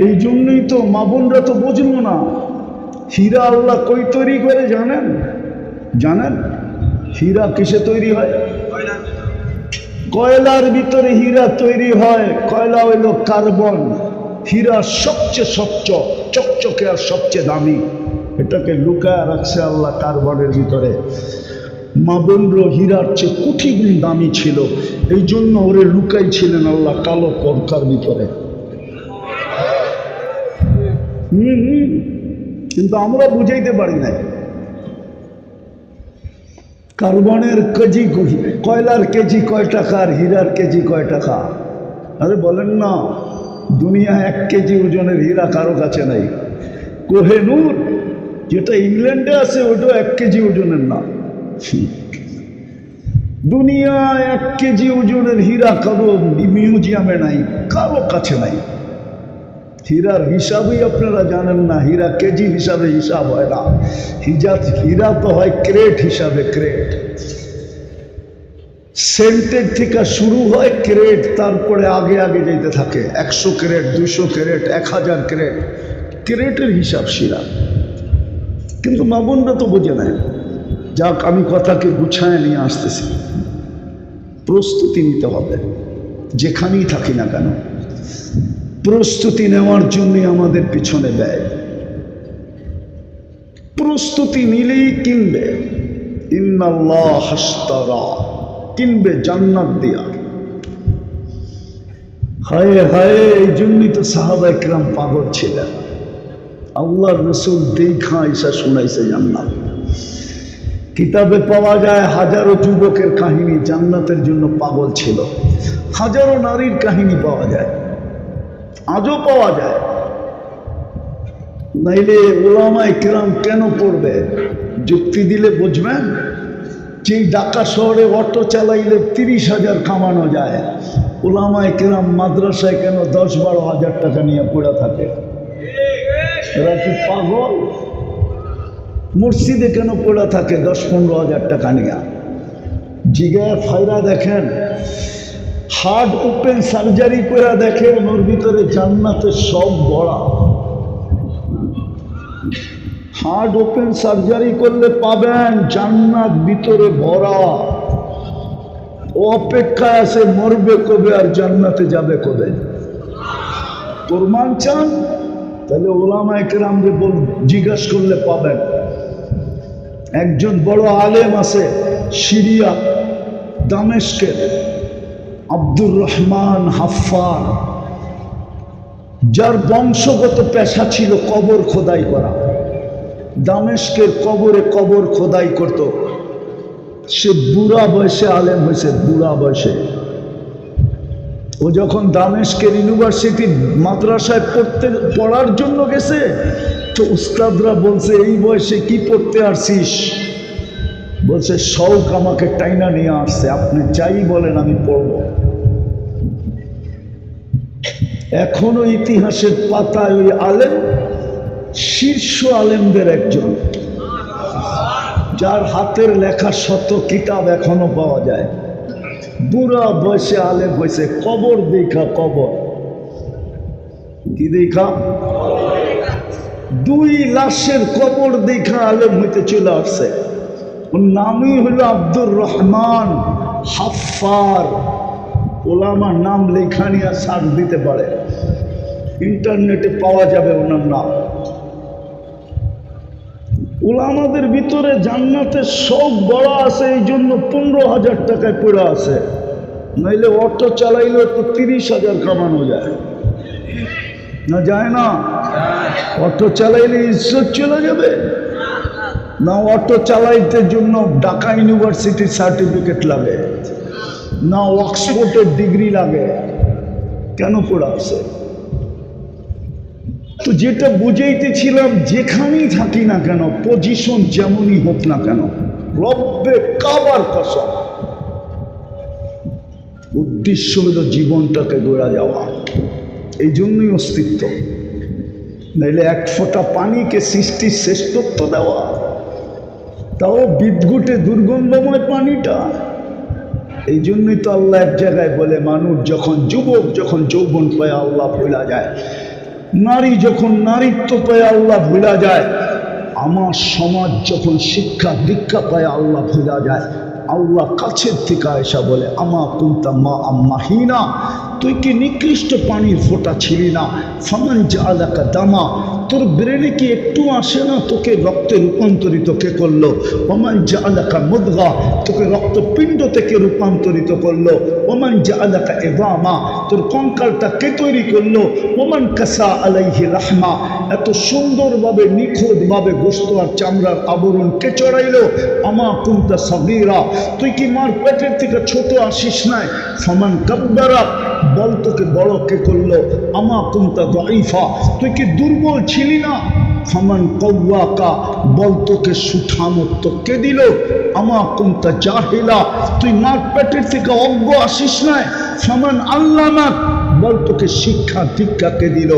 এই জন্যই তো মা বোনরা তো বুঝলো না, হীরা আল্লাহ কই তৈরি করে জানেন? জানেন হীরা কিসে তৈরি হয়? কয়লার ভিতরে হীরা তৈরি হয়। কয়লা হইল কার্বন, হীরা সবচেয়ে স্বচ্ছ, চকচকে আর সবচেয়ে দামি, এটাকে লুকায় রাখছে আল্লাহ কার্বনের ভিতরে। মা বোনর হীরার চেয়ে কোটি গুণ দামি ছিল, এই জন্য ওরে লুকাই ছিলেন আল্লাহ কালো পর্দার ভিতরে। কিন্তু আমরা বুঝাইতে পারি না। কার্বনের কেজি, কয়লার কেজি কয় টাকা আর হীরার কেজি কয় টাকা? আরে বলেন না, দুনিয়া 1 কেজি ওজনের হীরা কারো কাছে নাই। কোহেনুর যেটা ইংল্যান্ডে আছে ওটাও 1 কেজি ওজনের না। দুনিয়ায় 1 কেজি ওজনের হীরা কারো মিউজিয়ামে নাই, কারো কাছে নাই। হীরার হিসাবই আপনারা জানেন না, হীরা কেজি হিসাবে হিসাব হয় না, হীরা তো হয় ক্রেট হিসাবে, ক্রেট। সেন্টের থেকে শুরু হয় ক্রেট, তারপরে আগে আগে যেতে থাকে 100 ক্যারেট, 200 ক্যারেট, 1000 ক্যারেট, ক্রেটের হিসাব হীরা। কিন্তু মা বোনরা তো বোঝে না। যাক, আমি কথাকে গুছায় নিয়ে আসতেছি। প্রস্তুতি নিতে হবে, যেখানেই থাকি না কেন প্রস্তুতি নেওয়ার জন্যই আমাদের পিছনে ব্যয়। প্রস্তুতি নিলেই কিনবে, ইন্নাল্লাহ হাশতারা, কিনবে জান্নাত দিয়া। হায় হায়, এই জন্যই তো সাহাবায়ে কেরাম পাগল ছিলেন। আল্লাহর রাসূল দেখা আয়েশা শুনাইছে জান্নাত। কিতাবে পাওয়া যায় হাজারো যুবকের কাহিনী জান্নাতের জন্য পাগল ছিল, হাজারো নারীর কাহিনী পাওয়া যায়, আজও পাওয়া যায়। নাইলে উলামায়ে কেরাম কেন পড়বে? যুক্তি দিলে বুঝবেন। যে ঢাকা শহরে অটো চালাইলে 30,000 কামানো যায়, উলামায়ে কেরাম মাদ্রাসায় কেন 10-12 হাজার টাকা নিয়ে পড়ে থাকে? এরা কি পাগল? মসজিদে কেন পড়ে থাকে 10-15 হাজার টাকা নিয়ে? জিগায় ফায়রা দেখেন, হার্ট ওপেন সার্জারি করে দেখেন, ওর ভিতরে জান্নাতের সব ভরা। হার্ট ওপেন সার্জারি করলে পাবেন জান্নাত ভিতরে ভরা। ও অপেক্ষায় আছে মরবে কবে আর জান্নাতে যাবে কবে। প্রমাণ চান? তাহলে উলামায়ে কেরামকে জিজ্ঞাসা করলে পাবেন। একজন বড় আলেম আছে সিরিয়া দামেস্কের, আব্দুর রহমান হাফফার, যার বংশগত পেশা ছিল কবর খোদাই করা। দামেস্কের কবরে কবর খোদাই করত। সে বুড়া বয়সে আলেম হয়েছে, বুড়া বয়সে। ও যখন দামেস্কের ইউনিভার্সিটির মাদ্রাসায় পড়ার জন্য গেছে, তো উস্তাদরা বলছে, এই বয়সে কি পড়তে আসছিস? বলছে, শৌক আমাকে টাইনা নিয়ে আসছে, আপনি যাই বলেন আমি পড়ব। এখনো ইতিহাসের পাতায় ওই আলেম শীর্ষ আলেমদের একজন, যার হাতের লেখা 100 কিতাব এখনো পাওয়া যায়। বুড়া বয়সে আলেম হয়েছে, কবর দেখা, কবর কি দেখা? 2 লাশের কবর দেখা আলেম হইতে চলে আসছে। ওর নামই হলো আব্দুর রহমান হাফফার। ওলামার নাম লেখা নিয়ে সার্চ দিতে পারে, ইন্টারনেটে পাওয়া যাবে ওনার নাম। উলামাদের ভিতরে জান্নাতের সব বড় আছে, এই জন্য 15,000 টাকায় পড়ে আছে। নাইলে অটো চালাইলে তো 30,000 কামানো যায় না? যায় না? অটো চালাইলে ইজ্জত চলে যাবে না? অটো চালাইতে জন্য ঢাকা ইউনিভার্সিটির সার্টিফিকেট লাগে না, অক্সফোর্ডের ডিগ্রি লাগে? কেন পড়ে আছে? তো যেটা বুঝাইতেছিলাম, যেখানেই থাকি না কেন, পজিশন যেমনই হোক না কেন, রব্বে কাবার কসম, উদ্দেশ্য হলো জীবনটাকে গড়া যাওয়া। এই জন্যই অস্তিত্ব। নাইলে 1 ফোঁটা পানিকে সৃষ্টির শ্রেষ্ঠত্ব দেওয়া, তাও বিদ্যুটে দুর্গন্ধময় পানিটা। এই জন্যই তো আল্লাহ এক জায়গায় বলে, মানুষ যখন যুবক, যখন যৌবন পায় আল্লাহ ভুলা যায়, নারী যখন নারীত্ব পায় আল্লাহ ভুলা যায়, আমার সমাজ যখন শিক্ষা দীক্ষা পায় আল্লাহ ভুলা যায়। আল্লাহ কাছের থেকে এসা বলে, আমা কুনতা মা আম্মাহিনা, তুই কি নিকৃষ্ট পানির ফোঁটা ছিলি না? ফামান জাআলাকা দামা, তোর ব্রেনে কি একটু আসে না তোকে রক্তে রূপান্তরিত কে করলো? ওমান জাআলাকা মুদগা, তোকে রক্তপিণ্ড থেকে রূপান্তরিত করলো। ওমান জাআলাকা ইযামা, তোর কঙ্কালটা কে তৈরি করলো? ওমান কাসা আলাইহি রাহমা, এত সুন্দরভাবে নিখুঁতভাবে গোশত আর চামড়ার আবরণ কে চড়াইলো? আমা কুনতা সাগীরা, তুই কি মার পেটের থেকে ছোট আসিস নাই? ফামান কাব্বারা, বল তোকে বড় কে করলো? আমা কুনতা দাঈফা, তুই কি দুর্বল ছিলি না? ফামান কওয়াকা, বল তোকে সুঠামত্ব কে দিল? আমা কুনতা জাহিলা, তুই মার পেটের থেকে অজ্ঞ আসিস নাই? ফামান আল্লামাক, বল তোকে শিক্ষা দীক্ষা কে দিল?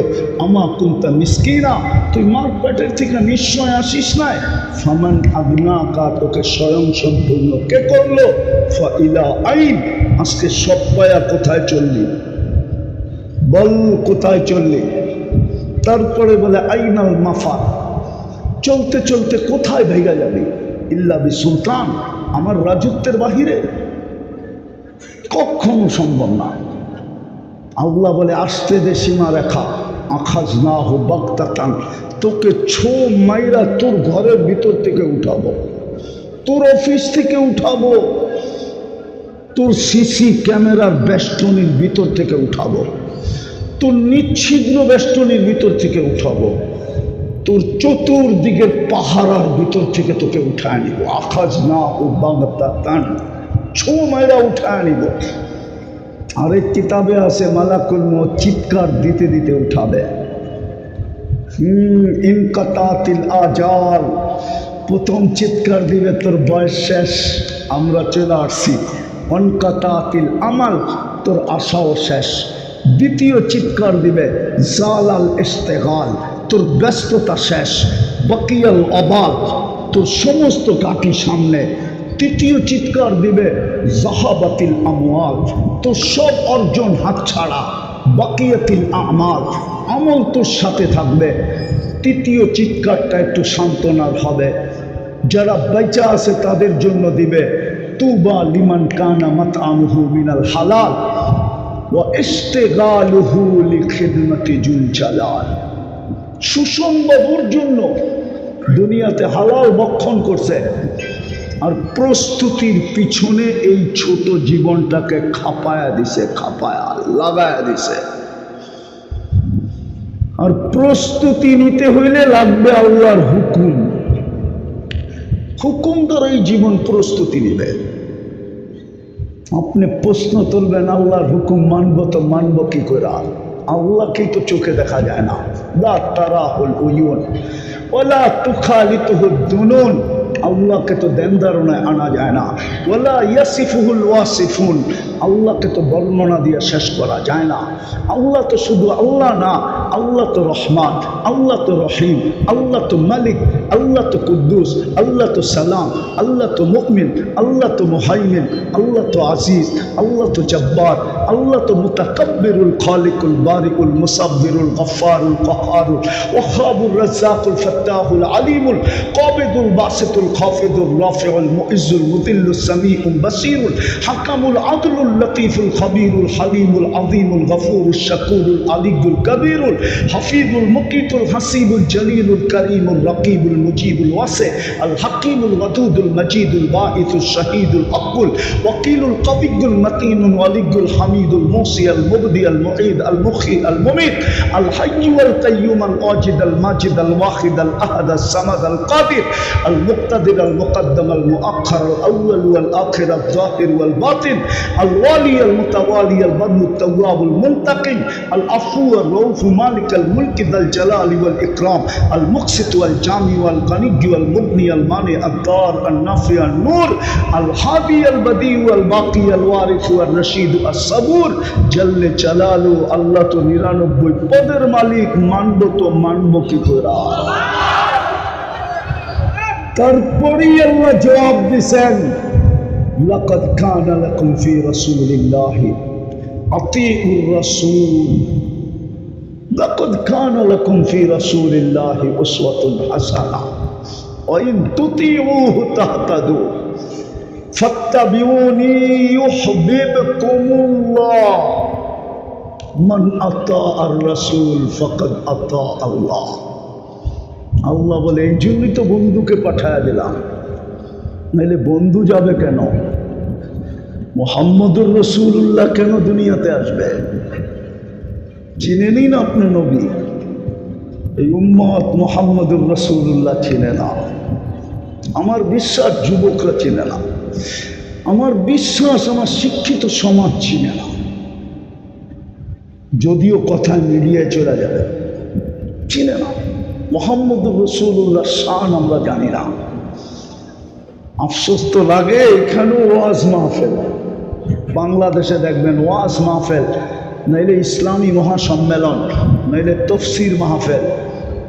আমা কুনতা মিসকিনা, তুই মার পেটের থেকে নিশ্চয় আসিস নাই। ফামান আগনাকা, তোকে স্বয়ং সম্পূর্ণ কে করলো? ফাইলা আইন, আজকে সব পায়া কোথায় চললি? বল কোথায় চললি? তারপরে বলে আইনাল মাফা, চলতে চলতে কোথায় ভেঙে যাবি? ইল্লা বি সুলতান, আমার রাজত্বের বাহিরে কখনো সম্ভব না। আল্লাহ বলে আসতে দে সীমা রেখা, আখাজ না হো বাগতাতান, তোকে ছো মাইরা তোর ঘরের ভিতর থেকে উঠাবো, তোর অফিস থেকে উঠাবো, তোর সিসি ক্যামেরার বেষ্টনীর ভিতর থেকে উঠাবো, তোর নিচ্ছিদ্র বেষ্টনীর ভিতর থেকে উঠাবো, তোর চতুর্দিকের পাহারার ভিতর থেকে তোকে উঠায় নিব। আখাজ না ও বাগতাতান, ছো মাইরা উঠায় নিব। আরেক কিতাবে আছে মালাকুল মউত চিৎকার দিতে দিতে উঠাবে। ইনকাতাতিল আজাল, প্রথম চিৎকার দিবে তোর বয়স শেষ, আমরা চলে আসছি। অনকাতাতিল আমাল, তোর আশাও শেষ। দ্বিতীয় চিৎকার দিবে জালাল ইস্তেগাল, তোর ব্যস্ততা শেষ। বাকিয়াল অবাদ, তোর সমস্ত কাঠি সামনে। তৃতীয় চিৎকার দিবে জাহাবাতিল আমওয়াল, তোর সব অর্জন হাতছাড়া। বাকিয়াতিল আমাল, আমল তোর সাথে থাকবে। তৃতীয় চিৎকারটা একটু সান্ত্বনার হবে, যারা বেঁচে আছে তাদের জন্য দিবে তুবা লিমান কানা মাতআমুহু মিনাল হালাল ওয়া ইশতিগালুহু লিখিদমাতি জুল জালাল। সুষম বাবুর জন্য দুনিয়াতে হালাল ভক্ষণ করছে, আর প্রস্তুতির পিছনে এই ছোট জীবনটাকে খাপায়া দিছে, খাপায়া লাগায়া দিছে। আর প্রস্তুতি নিতে হইলে লাগবে আল্লাহর হুকুম, হুকুম দ্বারা এই জীবন প্রস্তুতি নিবে। আপনি প্রশ্ন তুলবেন আল্লাহর হুকুম মানবো তো মানবো কি করে? আল্লাহকেই তো চোখে দেখা যায় না। লা তারাহুল উয়ুন ওয়ালা তুখালিতুহু দুনুন, আল্লাহকে তো ধ্যান ধারণায় আনা যায় না। ওয়ালা ইয়াসিফুহুল ওয়াসিফুন, আল্লাহকে তো বর্ণনা দিয়ে শেষ করা যায় না। আল্লাহ তো শুধু আল্লাহ না, আল্লাহ তো রহমান, আল্লাহ তো রহিম, আল্লাহ তো মালিক, আল্লাহ তো কুদ্দুস, আল্লাহ তো সালাম, আল্লাহ তো মুমিন, আল্লাহ তো মুহাইমিন, আল্লাহ তো আজিজ, আল্লাহ তো জব্বার, আল্লাহ তো মুতাকাব্বিরুল খালিকুল বারিকুল মুসাব্বিরুল গফফারুল কাহ্হারুল ওয়াহাবুর রাজ্জাকুল ফাত্তাহুল আলিমুল কাবিদুল বাসিতুল খাফিদুর রাফিউল মুইজ্জুল মুদিল্লুস সামিউল বাসীরুল হাকামুল আদলুল লতীফুল খবীরুল হালিমুল আযীমুল গফুরুশ শাকুরুল আলিয়ুল কবীরুল হাফিজুল মুকিতুল হাসিবুল জলিলুল করিমুল রকিবুল মুজিবুল ওয়াসি আল হাকিমুল ওয়াদুদুল মজিদুল বাঈসুশ শাহীদুল আকুল ওয়াকিলুল কবিয়ুল মতিনুল ওয়ালিয়ুল হামিদুল মুসি আল মুবদি আল মুঈদ আল মুখি আল মুমিত আল হাইয়্যু ওয়াল কাইয়্যুম আল ওয়াজিদ আল মাজিদ আল ওয়াহিদ আল আহাদ আল সামাদ আল কাদির আল মুক্তাদির আল মুকদ্দম আল মুআখ্খার আল আউয়াল ওয়াল আখির আল যাহির ওয়াল বাতিন আল ওয়ালি আল মুতাওয়ালি আল বাদু التواب المنتقم العفو الرؤوف مالك الملك ذا الجلال والإكرام المقسط والجامع والغني والمغني المانع الضار النافع النور الهادي البديع والباقي الوارث والرشيد الصبور جل جلاله الله তো 99 পদের মালিক, মানব তো মানব কি করে? তারপরে আল্লাহ জবাব দিয়েছেন লাকাদ কানা লাকুম ফি রাসূলিল্লাহি আতিউর রাসূল, লাকাদ কানা লাকুম ফি রাসূলিল্লাহি উসওয়াতুন হাসানাহ ওয়া ইন তুতিউহু তাহতাদু ফাত্তাবিউনি ইউহিব্বুকুমুল্লাহ মান আতাআর রাসূল ফাকাদ আতা আল্লাহ। আল্লাহ বলে এই জন্যই তো বন্ধুকে পাঠায়া দিলাম, নাইলে বন্ধু যাবে কেন? মুহাম্মদুর রাসূলুল্লাহ কেন দুনিয়াতে আসবে? চিনেনই না আপনি নবী, এই উম্মত মুহাম্মদুর রাসূলুল্লাহ চিনে না। আমার বিশ্বাস যুবকরা চিনে না, আমার বিশ্বাস আমার শিক্ষিত সমাজ চিনে না। যদিও কথা মিডিয়ায় চলে যাবে, চিনে না। মুহাম্মদুর রাসূলুল্লাহ শান আমরা জানি না। আফসোস তো লাগে, এখানেও ওয়াজ মাহফিল, বাংলাদেশে দেখবেন ওয়াজ মাহফিল নাইলে ইসলামী মহাসম্মেলন, নাইলে তফসির মাহফিল।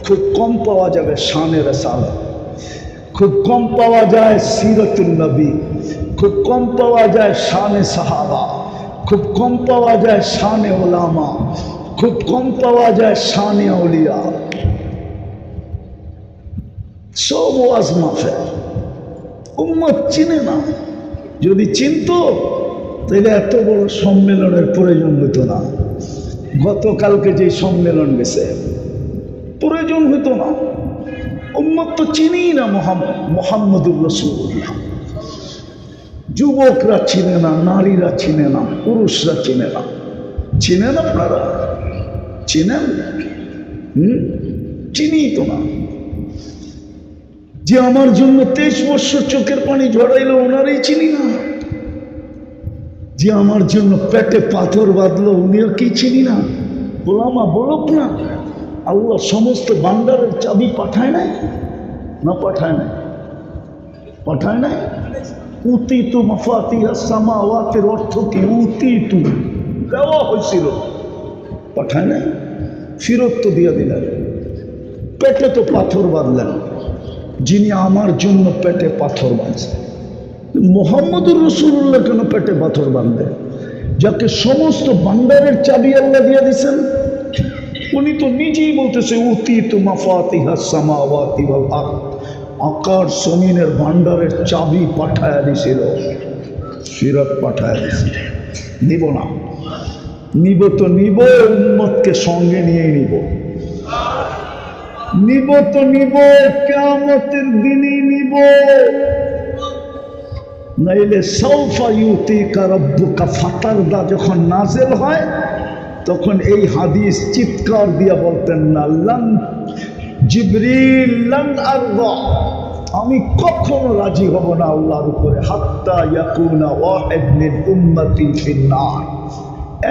খুব কম পাওয়া যাবে শানে রিসালাত, খুব কম পাওয়া যায় সিরাতুন নবী, খুব কম পাওয়া যায় শানে সাহাবা, খুব কম পাওয়া যায় শানে ওলামা, খুব কম পাওয়া যায় শানে আউলিয়া। সব ওয়াজ মাহফিল উম্মত চিনে না। যদি চিনতো তাহলে এত বড় সম্মেলনের প্রয়োজন হতো না। গতকালকে যে সম্মেলন গেছে প্রয়োজন হতো না। উম্মত তো চিনেই না মুহাম্মদুর রাসূলুল্লাহ। যুবকরা চিনে না, নারীরা চিনে না, পুরুষরা চিনে না। চিনেন আপনারা? চিনেন? চিনিই তো না। যে আমার জন্য 23 বছর চোখের পানি ঝরাইলো ওনারই চিনি না। যে আমার জন্য পেটে পাথর বাঁধলো উনিও কি চিনি না। ওলামা বলুক না, আল্লাহ সমস্ত ভান্ডারের চাবি পাঠায় নাই? না পাঠায় নাই? পাঠায় নাই? উতিতু মাফাতিহাস সামাওয়াতির অর্থ কি? উতিতু দেওয়া হয়েছিল, পাঠায় নাই? ফিরত তো দিয়ে দিলেন। পেটে তো পাথর বাঁধলেন। যিনি আমার জন্য পেটে পাথর বাঁধছে, মুহাম্মদুর রাসূলুল্লাহ কেন পেটে পাথর বাঁধবে? যাকে সমস্ত ভান্ডারের চাবি আল্লাহ দিয়ে দিয়েছেন, উনি তো নিজেই বলতেছে উতিতু মাফাতিহাস সামাওয়াতি ওয়াল আরদ, আকাশ জমিনের ভান্ডারের চাবি পাঠায়া দিছিল, ফিরত পাঠায়া দিছিল। নিব না? নিব তো নিব, উম্মতকে সঙ্গে নিয়ে নিব। নিব তো নিব, কিয়ামতের দিনই নিব। নাইলে সাউফা ইউতিকা রাব্বুকা ফাতারদা যখন নাজেল হয় তখন এই হাদিস চিৎকার দিয়া বলতেন না, লান জিবরিল লান আরদা, আমি কখনো রাজি হব না আল্লাহর উপরে, হাত্তা ইয়াকুনা ওয়াহিদ মিন উম্মতি ফিন্নার,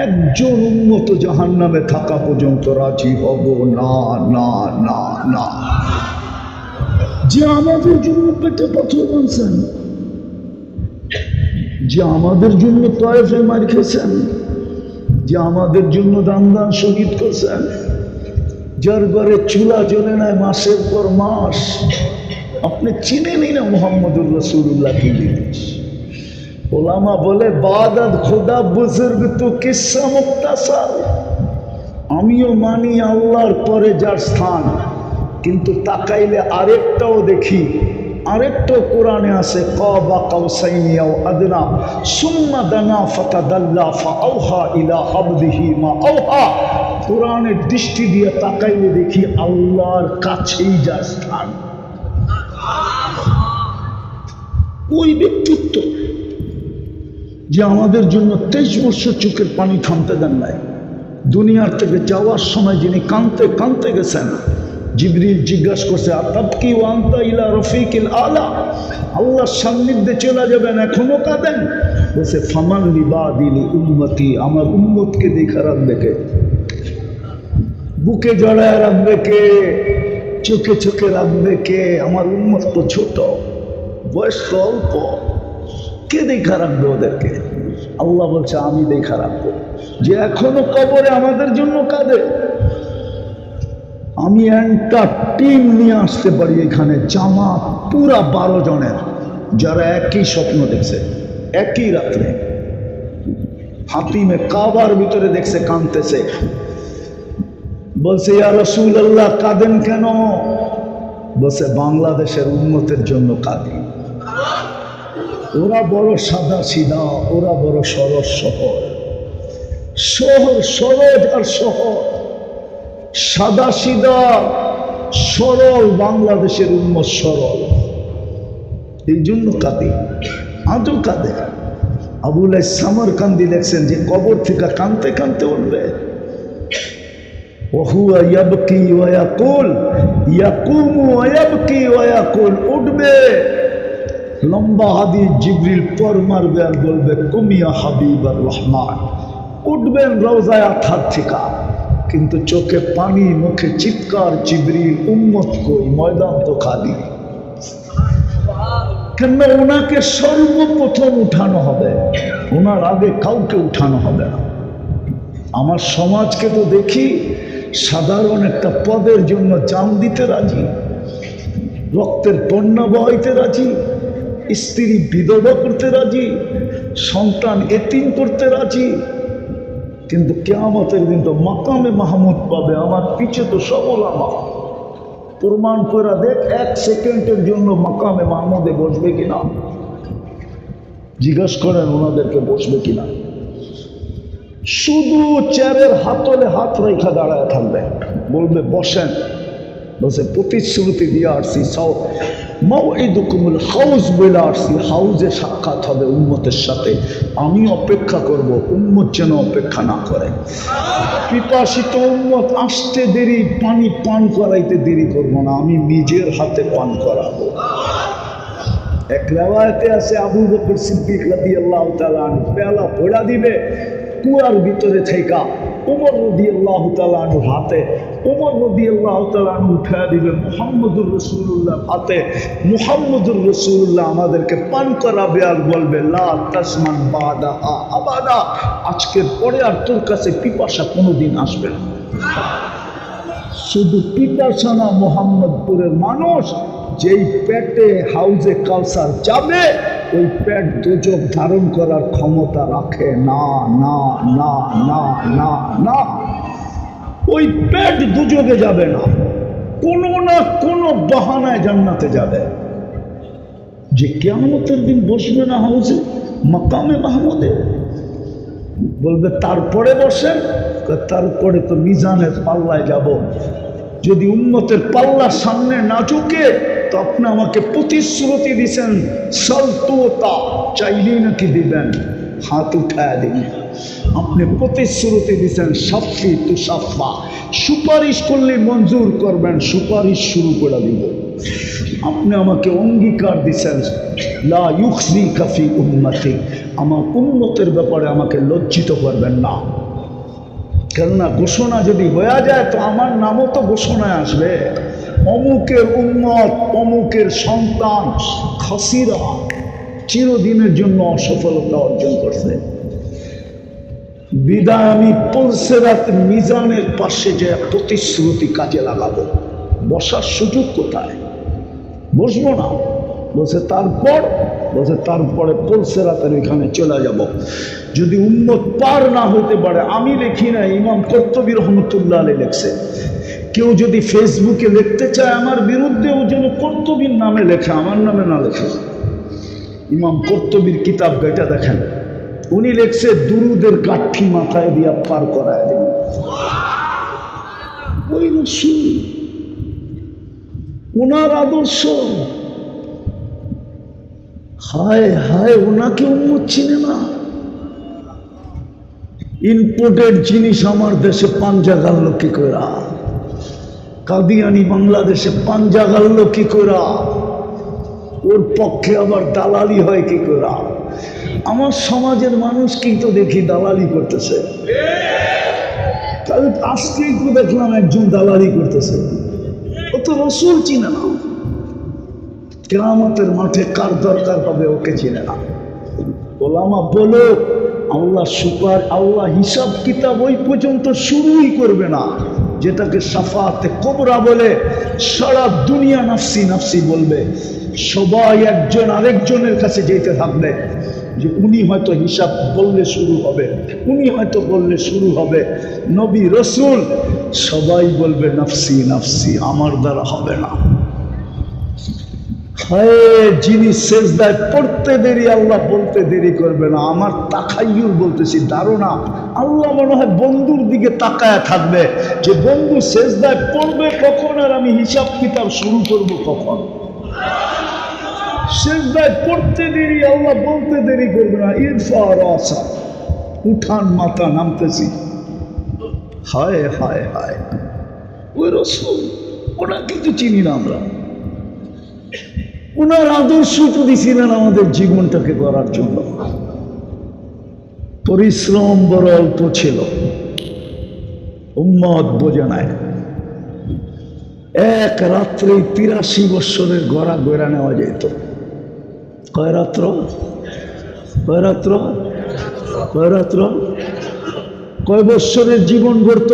একজন উম্মত জাহান্নামে থাকা পর্যন্ত রাজি হব না, না, না, না। যে আমাদের জন্য পেটে পাথর বাঁধছেন, যে আমাদের জন্য তয়েফে মার খেয়েছেন, যে আমাদের জন্য দান দান শহীদ করছেন, যার ঘরে চুলা জ্বলে নাই মাসের পর মাস, আপনি চিনেনই না মুহাম্মদুর রাসূলুল্লাহ কি জিনিস। ওলামা বলে বাদাত খোদা বুজুর্গ তো কিসসা মুক্তাসার, আমিও মানি আল্লাহর পরে যার স্থান, কিন্তু তাকাইলে আরেকটাও দেখি, আরেকটা কোরআনে আছে কাবা কাউসাইনি আও আদনা সুম্মা দানা ফাতাদাল্লা ফাআওহা ইলা আবদিহি মা আওহা। কোরআনের দৃষ্টি দিয়ে তাকাইলে দেখি আল্লাহর কাছেই যার স্থান। ওই ব্যক্তিত্ব যে আমাদের জন্য 23 বছর চোখের পানি থামতে দেন নাই, দুনিয়ার থেকে যাওয়ার সময় যিনি কাঁদতে কাঁদতে গেছেন, জিবরিল জিজ্ঞাসা করছে আতাবকি ওয়া আনতা ইলা রফিকিল আলা, আল্লাহর সান্নিধ্যে চলে যাবেন এখনো কাঁদেন? বলছে ফামান লিবাদিল উম্মতি, আমার উম্মতকে দেখা রাখবে কে? বুকে জড়ায় রাখবে কে? চোখে চোখে রাখবে কে? আমার উম্মত তো ছোট, বয়স তো অল্প, কে দেখা রাখবে ওদেরকে? আল্লাহ বলছে আমি দেখা রাখবো। যে এখনো কবরে আমাদের জন্য কাঁদে, আমি একটা টিম নিয়ে আসতে পারি এখানে, জামাত পুরা 12 জনের, যারা একই স্বপ্ন দেখছে একই রাত্রে, হাতিমে কাবার ভিতরে দেখছে কাঁদতেছে। বলছে ইয়া রাসূলুল্লাহ কাঁদেন কেন? বলছে বাংলাদেশের উম্মতের জন্য কাঁদি। ওরা বড় সাদা সিধা, ওরা বড় সরস শহর, শহর সরজ আর শহর সাদা সিধা সরল, বাংলাদেশের উম্মত সরল, এই জন্য কাঁদে, আজও কাঁদে। আবুল সামরকান্দি লেখছেন যে কবর থেকে কাঁদতে কাঁদতে উঠবে, ওহুয়া ইয়াবকি ওয়া ইয়াকুল, ইয়াকুমু ওয়া ইয়াবকি ওয়া ইয়াকুল, উঠবে। লম্বা হাদিস, জিবরিল পর মারবে আর বলবে কুমিয়া হাবিবার রহমান, উঠবেন রওজায় আথার থেকে, কিন্তু চোখে পানি, মুখে চিৎকার, জিবরিল উম্মত কই, ময়দান তো খালি। কেন? ওনাকে সর্বপ্রথম উঠানো হবে, ওনার আগে কাউকে উঠানো হবে না। আমার সমাজকে তো দেখি সাধারণ একটা পদের জন্য জান দিতে রাজি, রক্তের বন্যা বহাইতে রাজি, স্ত্রী বিধবা করতে রাজি, সন্তান এতিম করতে রাজি। কিন্তু কিয়ামতের দিন তো মাকামে মাহমুদ পাবে। আমার পিছে তো সব ওলামা। প্রমাণ করে দেখ, 1 সেকেন্ডের জন্য মাকামে মাহমুদে বসবে কিনা, জিজ্ঞাসা করেন ওনাদেরকে বসবে কিনা। শুধু চেয়ারের হাতলে হাত রেখা দাঁড়ায় থাকবে, বলবে বসেন। বসে প্রতিশ্রুতি দিয়ে আসছি, মাউইদুকুমুল হাউজ বলে আসছি, হাউজে সাক্ষাৎ হবে উম্মতের সাথে। আমি অপেক্ষা করব, উম্মত যেন অপেক্ষা না করে। পিপাসিত উম্মত আসতে দেরি, পানি পান করাইতে দেরি করবো না, আমি নিজের হাতে পান করাবো। এক রিওয়ায়াতে আছে আবু বকর সিদ্দিক রাদিয়াল্লাহু তাআলা আনহু পেয়ালা ভরা দিবে কুয়ার ভিতরে থেকে, ওমর রাদিয়াল্লাহু তাআলা আনহুর হাতে, ওমর রাদিয়াল্লাহু তাআলা আনহু উঠায় দিবে মুহাম্মদুর রাসূলুল্লাহ হাতে। মুহাম্মদুর রাসূলুল্লাহ আমাদেরকে পান করাবে আর বলবে লা তাসমান বাদাহা আবাদা, আজকের পরে আর তোর কাছে পিপাসা কোনোদিন আসবে না। শুধু পিপাসা না, মোহাম্মদপুরের মানুষ যেই পেটে হাউজে কাউসার যাবে, ওই পেট দোজক ধারণ করার ক্ষমতা রাখে না, না না না না না। ওই পেট দুজকে যাবে না, কোনো না কোনো বাহানায় জান্নাতে যাবে। যে কিয়ামতের দিন বসবে না হাউজে মাকামে মাহমুদে, বলবে তারপরে বসেন। তারপরে তো মিজানের পাল্লায় যাব। যদি উম্মতের পাল্লার সামনে না ঝুঁকে, তো আপনি আমাকে প্রতিশ্রুতি দিচ্ছেন সালতুতা, চাইলেই নাকি দিবেন, হাত উঠায় দিবেন। আপনি প্রতিশ্রুতি দিচ্ছেন সাফি তু সাফা, সুপারিশ করলে মঞ্জুর করবেন, সুপারিশ শুরু করে দিব। আপনি আমাকে অঙ্গীকার দিচ্ছেন লা ইউখজিকা ফি উম্মতি, আমার উম্মতের ব্যাপারে আমাকে লজ্জিত করবেন না। কেননা ঘোষণা যদি হয়ে যায় তো আমার নামও তো ঘোষণায় আসবে, অমুকের উম্মত, অমুকের সন্তান খাসিরা চিরদিনের জন্য অসফলতা অর্জন করছে। বিদায় আমি পুলসেরাত মিজানের পাশে যে প্রতিশ্রুতি কাজে লাগাবো। বসার সুযোগ কোথায়? বসবো না। বসে তারপরে পুলসেরাতের এখানে চলে যাব। যদি উম্মত পার না হইতে পারে, আমি লিখি না, ইমাম কর্তবী রহমতুল্লাহ আলাইহি লিখছে। কেউ যদি ফেসবুকে লিখতে চায় আমার বিরুদ্ধে, ও যেন কর্তবীর নামে লেখে, আমার নামে না লেখে। ইমাম কর্তবীর কিতাব এটা দেখেন, উনি লিখছে দুরুদের কাঠি মাথায় দিয়া পার করায় দেন। ওই রাসূল, ওনার আদর্শ, হায় হায়, ওনাকে উম্মত চিনে না। ইম্পোর্টেড জিনিস আমার দেশে পাঞ্জা গালল কি করা, কাদিয়ানি বাংলাদেশে পাঞ্জা গালল কি করা, ওর পক্ষে আবার দালালি হয় কি করা। আমার সমাজের মানুষ কিন্তু দেখি দালালি করতেছে। তাহলে আজকেই তো দেখলাম একজন দালালি করতেছে, ও তো রাসূল চিনে না। কিয়ামতের মাঠে কার দরকার হবে ওকে চিনে না। ওলামা বলো আল্লাহ হিসাব কিতাব ওই পর্যন্ত শুরুই করবে না, যেটাকে সাফাতে কোবরা বলে। সারা দুনিয়া নাফসি নাফসি বলবে, সবাই একজন আরেকজনের কাছে যেতে থাকবে যে উনি হয়তো হিসাব বললে শুরু হবে, উনি হয়তো বললে শুরু হবে। নবী রসুল সবাই বলবে নাফসি নাফসি, আমার দ্বারা হবে না। হায়, যিনি সেজদায় পড়তে দেরি আল্লাহ বলতে দেরি করবে না। আমার তাকাইয়ুর বলতেছি, ধারণা আল্লাহ মনে হয় বন্ধুর দিকে তাকায় থাকবে যে বন্ধু সেজদায় পড়বে কখন আর আমি হিসাব কিতাব শুরু করব কখন। সেজদায় পড়তে দেরি আল্লাহ বলতে দেরি করবে না। ইরফা রাসা, উঠান মাথা, নামতেছি। হায় হায় হায়, ওই রাসূল, ওরা কিন্তু চিনি না আমরা। ওনার আদর্শ যদি ছিলেন আমাদের জীবনটাকে করার জন্য। পরিশ্রম বড় অল্প ছিল, উম্মত বোঝে নাই। এক রাত্রে ৮৩ বৎসরের গড়া গড়া নেওয়া যেত। কয় রাত্র? কয় রাত্র? কয় রাত্র? কয় বৎসরের জীবন গড়ত?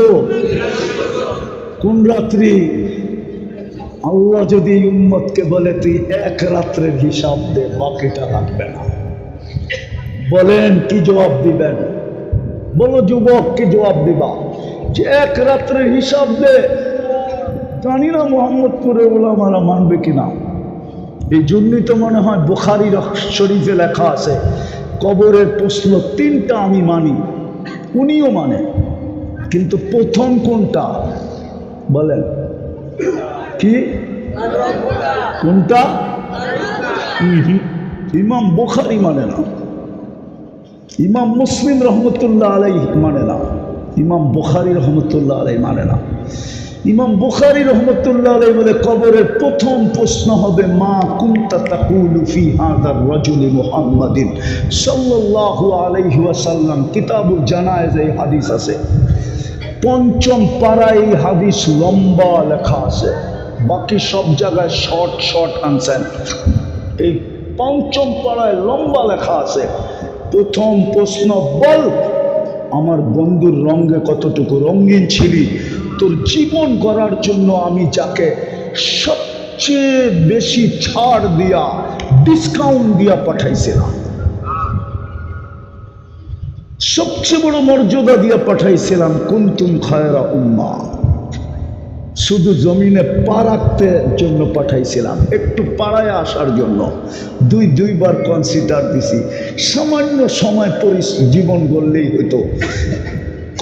কোন রাত্রি? আল্লাহ যদি উম্মতকে বলে তুই এক রাত্রের হিসাব দে, বাকিটা লাগবে না, বলেন কি জবাব দিবেন? বলো যুবক, কি জবাব দিবা? যে এক রাত্রের হিসাব দে। জানি না মোহাম্মদপুরের ওলামারা মানবে কিনা। এই জন্যই তো মনে হয় বুখারী শরীফে লেখা আছে কবরের প্রশ্ন তিনটা আমি মানি, উনিও মানে, কিন্তু প্রথম কোনটা বলেন? কি কোনটা? ইমাম বুখারী মানে না, ইমাম মুসলিম রহমতুল্লাহ আলাইহি মানে না, ইমাম বুখারী রহমতুল্লাহ আলাইহি মানে না। ইমাম বুখারী রহমতুল্লাহ আলাইহি বলে কবরের প্রথম প্রশ্ন হবে মা কুনতা তাকুলু ফি হাযার রাজুলি মুহাম্মাদিন সাল্লাল্লাহু আলাইহি ওয়াসাল্লাম। কিতাবুল জানায়েজ এই হাদিস আছে, পঞ্চম পারায় এই হাদিস লম্বা লেখা আছে, বাকি সব জায়গায় শর্ট শর্ট আনসার। এই পঞ্চম পারায় লম্বা লেখা আছে। প্রথম প্রশ্ন, বল আমার বন্ধুর রঙে কতটুকু রঙিন ছিলি, তোর জীবন গড়ার জন্য আমি যাকে সবচেয়ে বেশি ছাড় দিয়া, ডিসকাউন্ট দিয়া পাঠাইছিলাম, সবচেয়ে বড় মর্যাদা দিয়া পাঠাইছিলাম, কুনতুম খায়রা উম্মাহ, শুধু জমিনে পা রাখতে জন্য পাঠাইছিলাম, একটু পাড়ায় আসার জন্য। দুইবার কনসিডার দিছি, সামান্য সময় জীবন গড়লেই হইতো।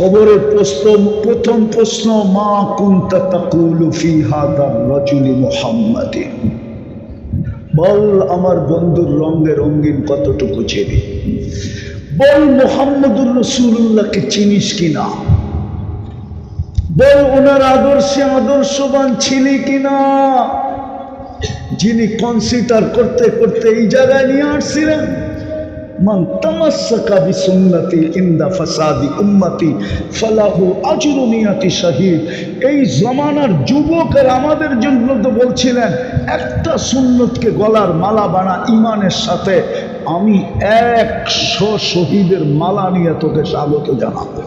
কবরের প্রশ্ন, প্রথম প্রশ্ন মা কুনতা তাকুলু ফি হাযার রাজুলি মুহাম্মাদিন, বল আমার বন্ধুর রঙে রঙিন কতটুকু চিনি, বল মুহাম্মদুর রাসূলুল্লাহকে চিনিস কিনা, বল ওনার আদর্শে আদর্শবান ছিলি কিনা। যিনি কনসিডার করতে করতে এই জায়গায় নিয়ে আসছিলেন, মান তামাসসাকা বিসুন্নতি ইনদা ফাসাদি উম্মতি ফালাহু আজরু মিয়াতি শাহীদ। এই জমানার যুবকের আমাদের জন্য তো বলছিলেন একটা সুন্নতকে গলার মালা বানা ইমানের সাথে, আমি 100 শহীদের মালা নিয়ে তোকে স্বাগত জানাবো।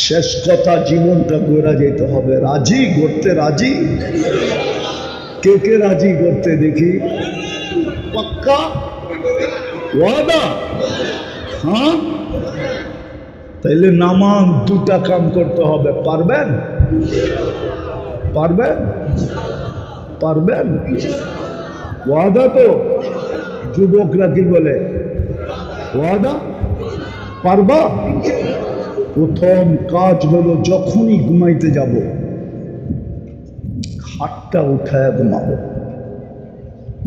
শেষ কথা, জীবনটা গড়া যেতে হবে। রাজি করতে? রাজি? কে কে রাজি করতে দেখি? পাক্কা ওয়াদা? হ্যাঁ, তাইলে নামান দুটা কাম করতে হবে। পারবেন? পারবেন? পারবেন? ওয়াদা তো? যুবকরা কি বলে? ওয়াদা? পারবা? প্রথম কাজ হলো যখনই ঘুমাইতে যাব হাতটা উঠায় ঘুমাবো।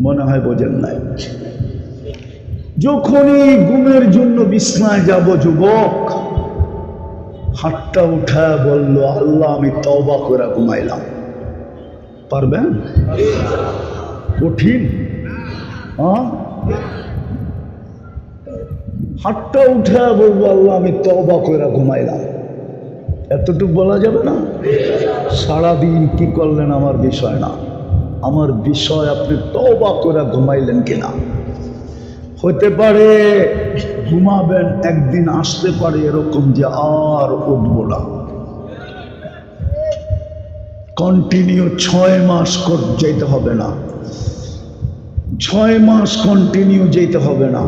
মনে হয় বোঝেন নাই? যখনই ঘুমের জন্য বিছনায় যাব যুবক, হাতটা উঠায় বললো আল্লাহ আমি তওবা করে ঘুমাইলাম। পারবেন? কঠিন? হ্যাঁ, হাতটা উঠে বলবো আল্লাহ আমি তওবা করে ঘুমাইলাম। এতটুকু বলা যাবে না? সারাদিন কি করলেন আমার বিষয় না, আমার বিষয় আপনি তওবা করে ঘুমাইলেন কিনা। হতে পারে ঘুমাবেন, একদিন আসতে পারে এরকম যে আর উঠবো না। কন্টিনিউ 6 মাস যেতে হবে না, 6 মাস কন্টিনিউ যেতে হবে না,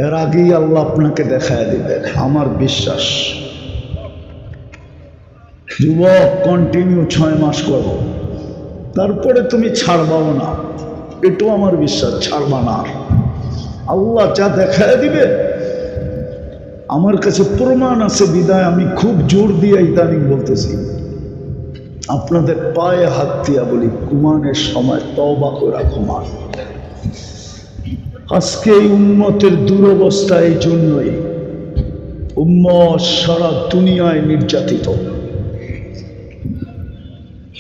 এর আগেই আল্লাহ আপনাকে দেখায় দিবেন, আমার বিশ্বাস। যুবক, কন্টিনিউ 6 মাস করো, তারপরে তুমি ছাড়বাও না, এটাও আমার বিশ্বাস, ছাড়বা না। আল্লাহ যা দেখায় দিবে, আমার কাছে প্রমাণ আছে বিদায় আমি খুব জোর দিয়ে ইদানিং বলতেছি, আপনাদের পায়ে হাত দিয়া বলি ঘুমানোর সময় তওবা করে ঘুমান। আজকে এই উম্মতের দুরবস্থা এই জন্যই, উম্মত সারা দুনিয়ায় নির্যাতিত।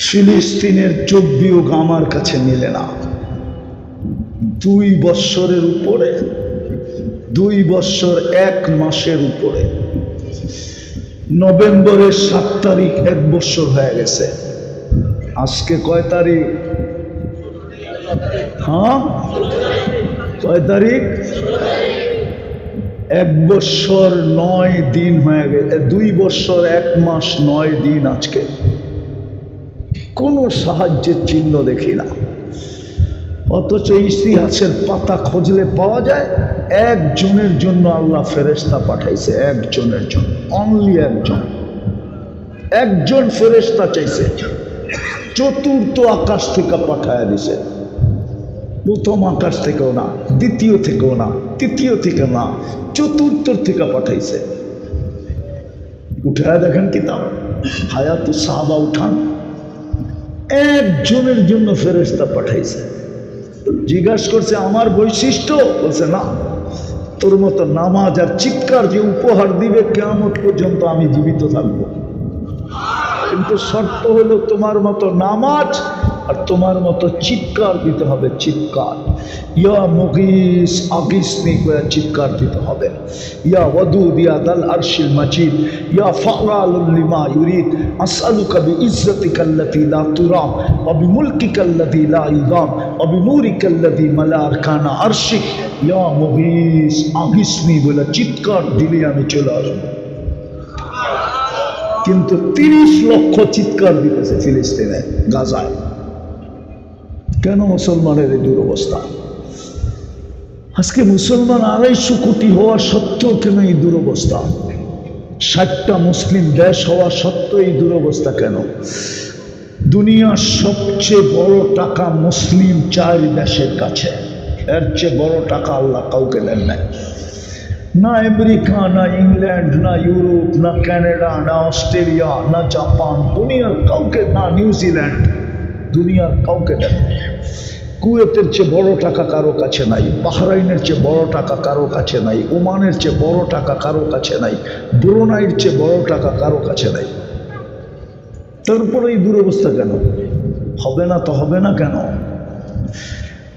ফিলিস্তিনের 24 বিয়োগ আমার কাছে মিলে না। 2 বৎসরের উপরে, 2 বৎসর 1 মাসের উপরে। নভেম্বরের 7 তারিখ 1 বৎসর হয়ে গেছে। আজকে কয় তারিখ? হ্যাঁ, কয় তারিখ? 1 বৎসর 9 দিন হয়ে গেছে, 2 বৎসর 1 মাস 9 দিন আজকে কোনো সাহায্যের চিহ্ন দেখি না। অথচ ইতিহাসের পাতা খুঁজলে পাওয়া যায় একজনের জন্য আল্লাহ ফেরেশতা পাঠাইছে, একজনের জন্য, অনলি একজন ফেরেশতা চাইছে, চতুর্থ আকাশ থেকে পাঠায় দিছে। প্রথম আকাশ থেকেও না, দ্বিতীয় থেকেও না, তৃতীয় থেকে না, চতুর্থ থেকে পাঠাইছে। উঠায় দেখেন কিতাব হায়াতুস সাহাবা উঠান, একজনের জন্য ফেরেশতা পাঠাইছে। জিজ্ঞাসা করছে আমার বৈশিষ্ট্য, বলছে না, তোর মতো নামাজ আর চিৎকার যে উপহার দিবে কিয়ামত পর্যন্ত আমি জীবিত থাকবো, কিন্তু শর্ত হলো তোমার মতো নামাজ আর তোমার মতো চিৎকার দিতে হবে, চিৎকার। ইয়া মুগিস আগিসনি করে চিৎকার দিতে হবে। ইয়া ওয়াদুদ ইয়া দাল আরশিল মাজিদ ইয়া ফাআলুল লিমা ইউরিদ আসআলুকা বিইজ্জাতিকা আল্লাতী লা তুরাম ওয়া বিমুলকিকা আল্লাযী লা ইযাম ওয়া বিনূরিকা আল্লাযী মালা আরকানা আরশিক ইয়া মুগিস আগিসনি বলে চিৎকার দিলে আমি চলে আসবো। কিন্তু 30 লক্ষ চিৎকার দিতেছে ফিলিস্তিনে, গাজায়। কেন মুসলমানের এই দুরবস্থা? আজকে মুসলমান 250 কোটি হওয়া সত্ত্বেও কেন এই দুরবস্থা? 60টা মুসলিম দেশ হওয়া সত্ত্বেও এই দুরবস্থা কেন? দুনিয়ার সবচেয়ে বড় টাকা মুসলিম 4 দেশের কাছে, এর চেয়ে বড় টাকা আল্লাহ কাউকে দেন নাই। না আমেরিকা, না ইংল্যান্ড, না ইউরোপ, না কানাডা, না অস্ট্রেলিয়া, না জাপান, দুনিয়ার কাউকে, না নিউজিল্যান্ড, দুনিয়ার কাউকে দেন। কুয়েতের চেয়ে বড় টাকা কারো কাছে নাই, বাহরাইনের চেয়ে বড় টাকা কারো কাছে নাই, ওমানের চেয়ে বড় টাকা কারো কাছে নাই, ব্রুনাইয়ের চেয়ে বড় টাকা কারো কাছে নাই। তারপরে এই দুরবস্থা কেন? হবে না তো হবে না কেন?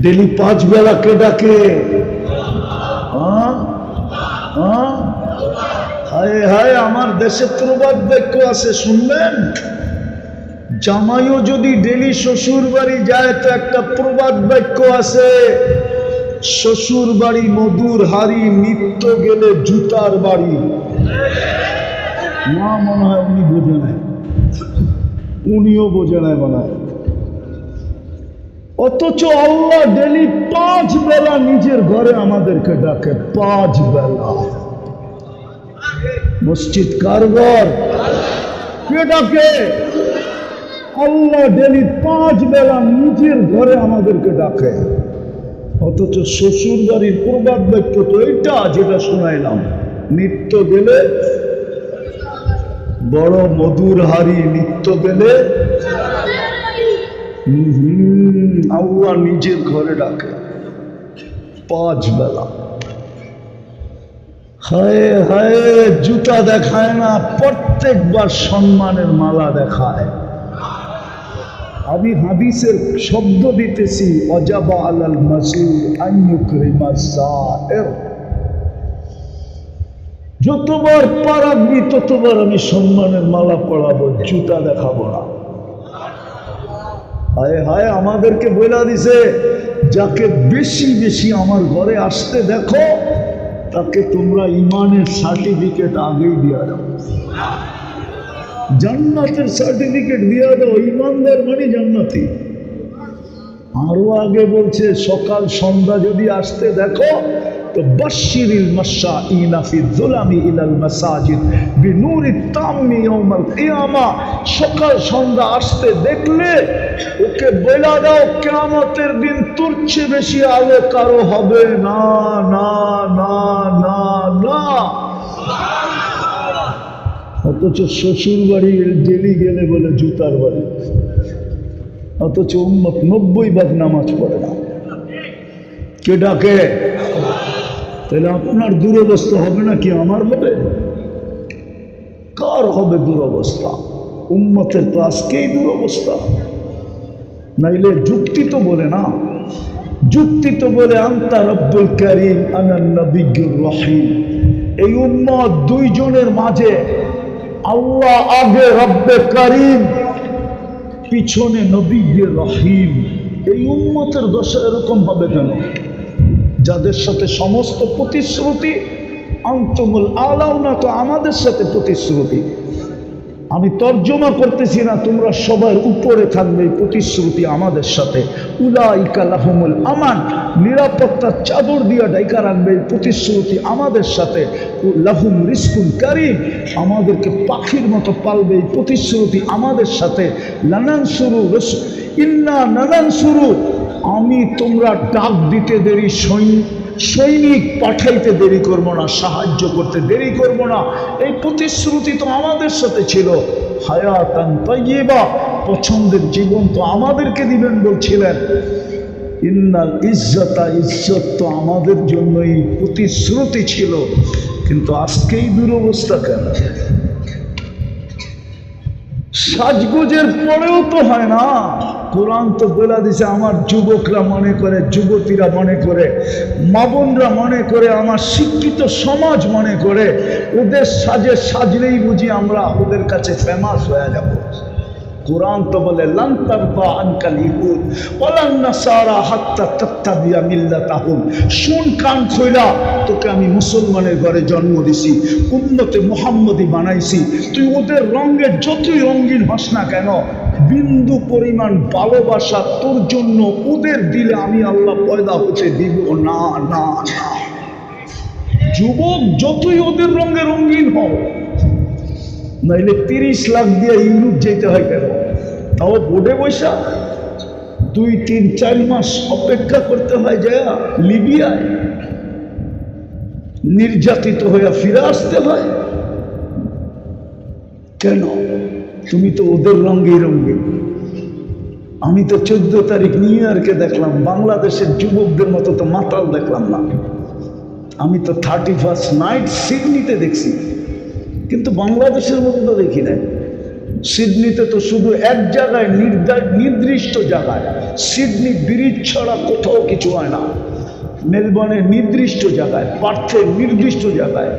ডেলি 5 বেলা কে ডাকে? হায় হায়, আমার দেশে প্রবাদ বাক্য আছে, শুনবেন? জামাইও যদি ডেলি শ্বশুর বাড়ি যায় তো একটা প্রবাদ বাক্য আছে, শ্বশুর বাড়ি মধুর হাড়ি, নিত্য গেলে জুতার বাড়ি। না, মনে হয় উনি বোঝে নাই, উনিও বোঝে নাই মনে হয়। অথচ আল্লাহ ডেলি 5 বেলা নিজের ঘরে আমাদেরকে ডাকে, 5 বেলা। মসজিদ কার ঘর? কে ডাকে? আল্লাহ ডেলি 5 বেলা নিজের ঘরে আমাদেরকে ডাকে। অথচ শ্বশুর বাড়ির প্রবাদ বাক্য তো এইটা যেটা শোনাইলাম, নিত্য গেলে বড় মধুর হাড়ি, নিত্য গেলে। আল্লাহ নিজের ঘরে ডাকে 5 বেলা। হায় হায়, জুতা দেখায় না, প্রত্যেকবার সম্মানের মালা দেখায়। আমি হাদিসের শব্দ দিতেছি, ওয়াজাবা আলাল মাসুর আন ইউকরিমা যায়ের। যতবার পারাবি ততবার আমি সম্মানের মালা পরাবো, জুতা দেখাবো না। হায় হায়, আমাদেরকে বলে দিছে যাকে বেশি বেশি আমার ঘরে আসতে দেখো তাকে তোমরা ইমানের সার্টিফিকেট আগেই দিয়ে দাও, জান্নাতের সার্টিফিকেট দিয়ে দাও। ইমানদার মানে জান্নাতি। আরো আগে বলছে সকাল সন্ধ্যা যদি আসতে দেখো তো বাশশিরিল মাশাঈনা ফি যুলামি ইলাল মাসাজিদ বিনূরিত তাম্মি ইয়াউমাল কিয়ামা। সকাল সন্ধ্যা আসতে দেখলে ওকে বলে দাও কিয়ামতের দিন তোর চেয়ে বেশি আলো কারো হবে না, না না না না। অথচ শ্বশুর বাড়ি ডেলি গেলে বলে জুতার বাড়ি, অথচ উম্মত 90 নামাজ পড়ে না। কে ডাকে? তাহলে আপনার দুরবস্থা হবে না কি আমার হবে? কার হবে দুরবস্থা? উম্মতের তো আজকেই দুরবস্থা। নাইলে যুক্তি তো বলে না, যুক্তি তো বলে আনতা রব্বুল কারীম আনা নবিয়্যুর রহিম। এই উম্মত 2 জনের মাঝে আল্লাহ আগে রব্বে কারীম, পিছনে নবিয়্যে রহিম। এই উম্মতের দশা এরকম হবে কেন? যাদের সাথে সমস্ত প্রতিশ্রুতি আনতুমুল আলাউনা তো আমাদের সাথে প্রতিশ্রুতি। আমি তর্জমা করতেছি না, তোমরা সবার উপরে থাকবে, প্রতিশ্রুতি আমাদের সাথে। উলাইকা লাহুমুল আমান, নিরাপত্তার চাদর দিয়া ডাইকা রাখবে, প্রতিশ্রুতি আমাদের সাথে। লাহুম রিজকুন কারীম, আমাদেরকে পাখির মতো পালবে, প্রতিশ্রুতি আমাদের সাথে। লানানসুরু ইন্না নানানসুরু, আমি তোমরা ডাক দিতে দেরি, সৈনিক পাঠাইতে দেরি করবো না, সাহায্য করতে দেরি করবো না, এই প্রতিশ্রুতি তো আমাদের সাথে ছিল। হায়াতান তাইয়্যিবা, পছন্দের জীবন তো আমাদেরকে দিবেন বলছিলেন। ইন্নাল ইজ্জতা, ইজ্জত তো আমাদের জন্যই প্রতিশ্রুতি ছিল। কিন্তু আজকেই দুরবস্থা কেন? সাজগোজের পরেও তো হয় না। কোরআন তো বলে দিছে, আমার যুবকরা মনে করে, যুবতীরা মনে করে, মা বোনরা মনে করে, আমার শিক্ষিত সমাজ মনে করে, ওদের সাজলেই বুঝি আমরা ওদের কাছে ফেমাস হয়ে যাব। কোরআন তো বলে লান তারদা আনকাল ইহুদ ওয়ালান নাসারা হাত্তা তাত্তাবিয়া মিল্লাতাহুম। শুন কান খোলা, তোকে আমি মুসলমানের ঘরে জন্ম দিছি, উম্মতে মুহাম্মদি বানাইছি। তুই ওদের রঙের যতই রঙিন হস না কেন, বিন্দু পরিমাণ ভালোবাসা তোর জন্য ওদের দিলে আমি আল্লাহ পয়দা হতে দিব না, না, না। যুবক যতই ওদের রঙে রঙিন হও, নাইলে 30 লাখ দিয়ে ইউরোপ যেতে হয় কেন? তাও বোর্ডে বৈশা 2, 3, 4 মাস অপেক্ষা করতে হয়, যায় লিবিয়ায় নির্যাতিত হয়ে ফিরে আসতে হয় কেন? তুমি তো ওদের রঙে রঙে। আমি তো 14 তারিখ নিউ ইয়র্কে দেখলাম, বাংলাদেশের যুবকদের মতো তো মাতাল দেখলাম না। আমি তো 31st নাইট সিডনিতে দেখছি, কিন্তু বাংলাদেশের মতো তো দেখি নাই। সিডনিতে তো শুধু এক জায়গায়, নির্দিষ্ট জায়গায়, সিডনি ব্রিজ ছাড়া কোথাও কিছু হয় না। মেলবোর্নে নির্দিষ্ট জায়গায়, পার্থে নির্দিষ্ট জায়গায়।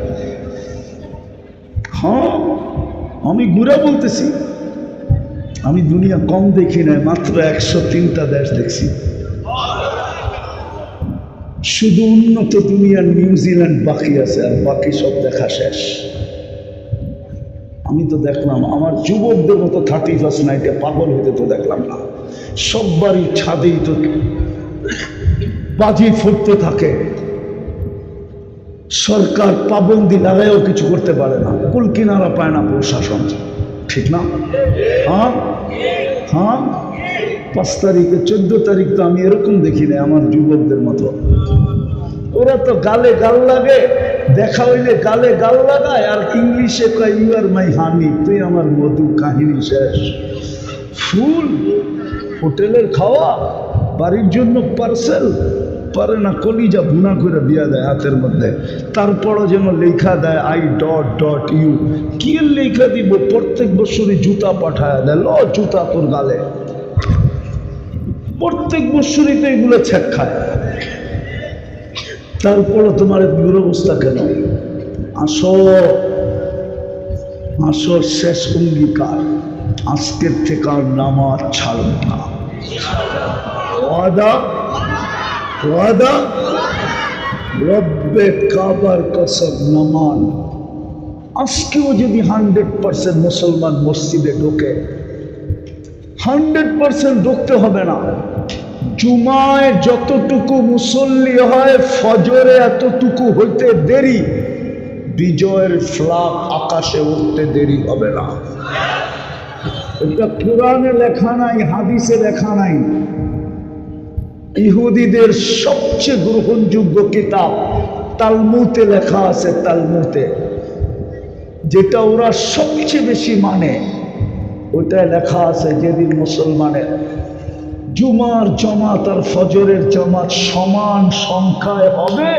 হ্যাঁ, আমি ঘুরে বলতেছি, আমি দুনিয়া কম দেখি নাই, মাত্র 103টা দেশ দেখছি। শুধু উন্নত দুনিয়ার নিউজিল্যান্ড বাকি আছে, আর বাকি সব দেখা শেষ। আমি তো দেখলাম আমার যুবকদের মতো 31st নাইটে পাগল হইতে তো দেখলাম না। সব বাড়ির ছাদেই তো বাজি ফুটতে থাকে। সরকার পাবন্দি লাগাইও কিছু করতে পারে না, কুল কিনারা পায় না প্রশাসন, ঠিক না? হ্যাঁ হ্যাঁ, 5 তারিখে 14 তারিখ তো আমি এরকম দেখি না আমার যুবকদের মতো। ওরা তো গালে গাল লাগে, দেখা হইলে গালে গাল লাগায়, আর ইংলিশে কয় ইউ আর মাই হানি, তুই আমার মধু, কাহিনী শেষ। ফুল হোটেলের খাওয়া, বাড়ির জন্য পার্সেল, পারে না কলিজা ভুনা করে দিয়া দেয় হাতের মধ্যে। তারপরও যেন লেখা দেয় I.ইউ। কি লেখা দিব? প্রত্যেক বছরই জুতা পাঠায় দেয়, ল জুতা তোর গালে। প্রত্যেক বছরই তো এগুলো ছেক খায়। তারপরও তোমার দুরবস্থা কেন? আসো আসো, শেষ অঙ্গীকার, আজকের থেকে আর নামাজ ছাড়ব না। ওয়াদা, ওয়াদা, রব্বে কাবার কসম, নামান। আজকেও যদি 100% মুসলমান মসজিদে ঢোকে, 100% ঢুকতে হবে না। জুমায় যতটুকু মুসল্লি হয়, ফজরে এতটুকু হইতে দেরি, বিজয়ের ফ্ল্যাগ আকাশে উঠতে দেরি হবে না। এটা কোরআনে লেখা নাই, হাদিসে লেখা নাই। ইহুদিদের সবচেয়ে গ্রহণযোগ্য কিতাব তালমুদে লেখা আছে, তালমুদে, যেটা ওরা সবচেয়ে বেশি মানে, ওটায় লেখা আছে যেদিন মুসলমানের জুমার জামাত আর ফজরের জামাত সমান সংখ্যায় হবে,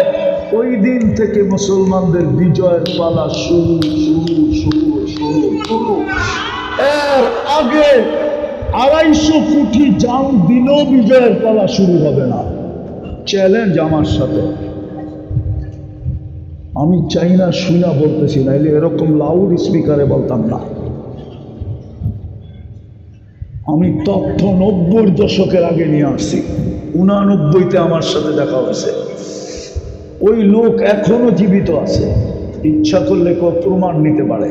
ওই দিন থেকে মুসলমানদের বিজয়ের পালা শুরু শুরু শুরু শুরু শুরু। এর আগে 250 কোটি জান দিলেও বিজয়ের পালা শুরু হবে না। চ্যালেঞ্জ আমার সাথে। আমি চাই না শুনা বলতেছি, নাইলে এরকম লাউড স্পিকারে বলতাম না। আমি তথ্য 90-র দশকের আগে নিয়ে আসছি। 89-তে আমার সাথে দেখা হয়েছে। ওই লোক এখনো জীবিত আছে। ইচ্ছা করলে কেউ প্রমাণ নিতে পারে।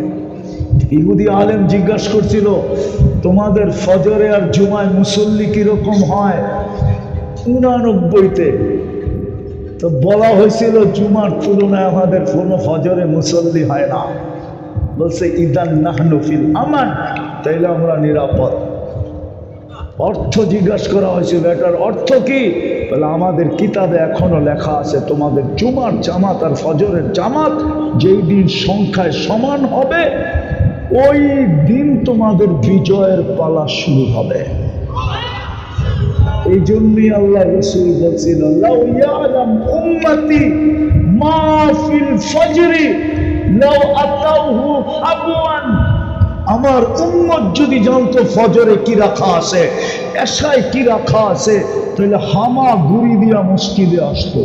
ইহুদি আলেম জিজ্ঞাসা করছিল, তোমাদের ফজরে আর জুমায় মুসল্লি কিরকম হয়? 89তে। তো বলা হয়েছিল জুমার তুলনায় আমাদের কোনো ফজরে মুসল্লি হয় না। বলছে ইদান নাহনু ফিল আমান, তাইলে আমরা নিরাপদ। অর্থ জিজ্ঞাসা করা হয়েছিল, এটার অর্থ কি? বলে আমাদের কিতাবে এখনো লেখা আছে তোমাদের জুমার জামাত আর ফজরের জামাত যেই দিন সংখ্যায় সমান হবে ওই দিন তোমাদের বিজয়ের পালা শুরু হবে। এই জন্যই আল্লাহ রাসূল বলছিল, লাউ ইয়ালাম উম্মতি মা ফিল ফজরি লাউ আতাউহু আবওয়ান। আমার উম্মত যদি জানতো ফজরে কি রাখা আছে, এশায় কি রাখা আছে, তাহলে হামা গুড়ি দিয়া মসজিদে আসতো,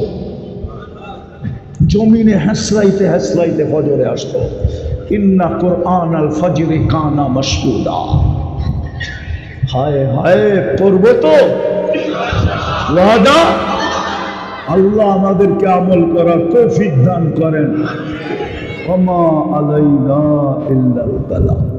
জমিনে হেসলাইতে হেসলাইতে ফজরে আসতো। ইন্না কুরআন আল ফজরি কানা মাশহুদা। হায় হায়, পড়বো তো ওয়াদা। আল্লাহ আমাদেরকে আমল করার তৌফিক দান করেন। ওমা আলাইনা ইল্লাল বালাগ।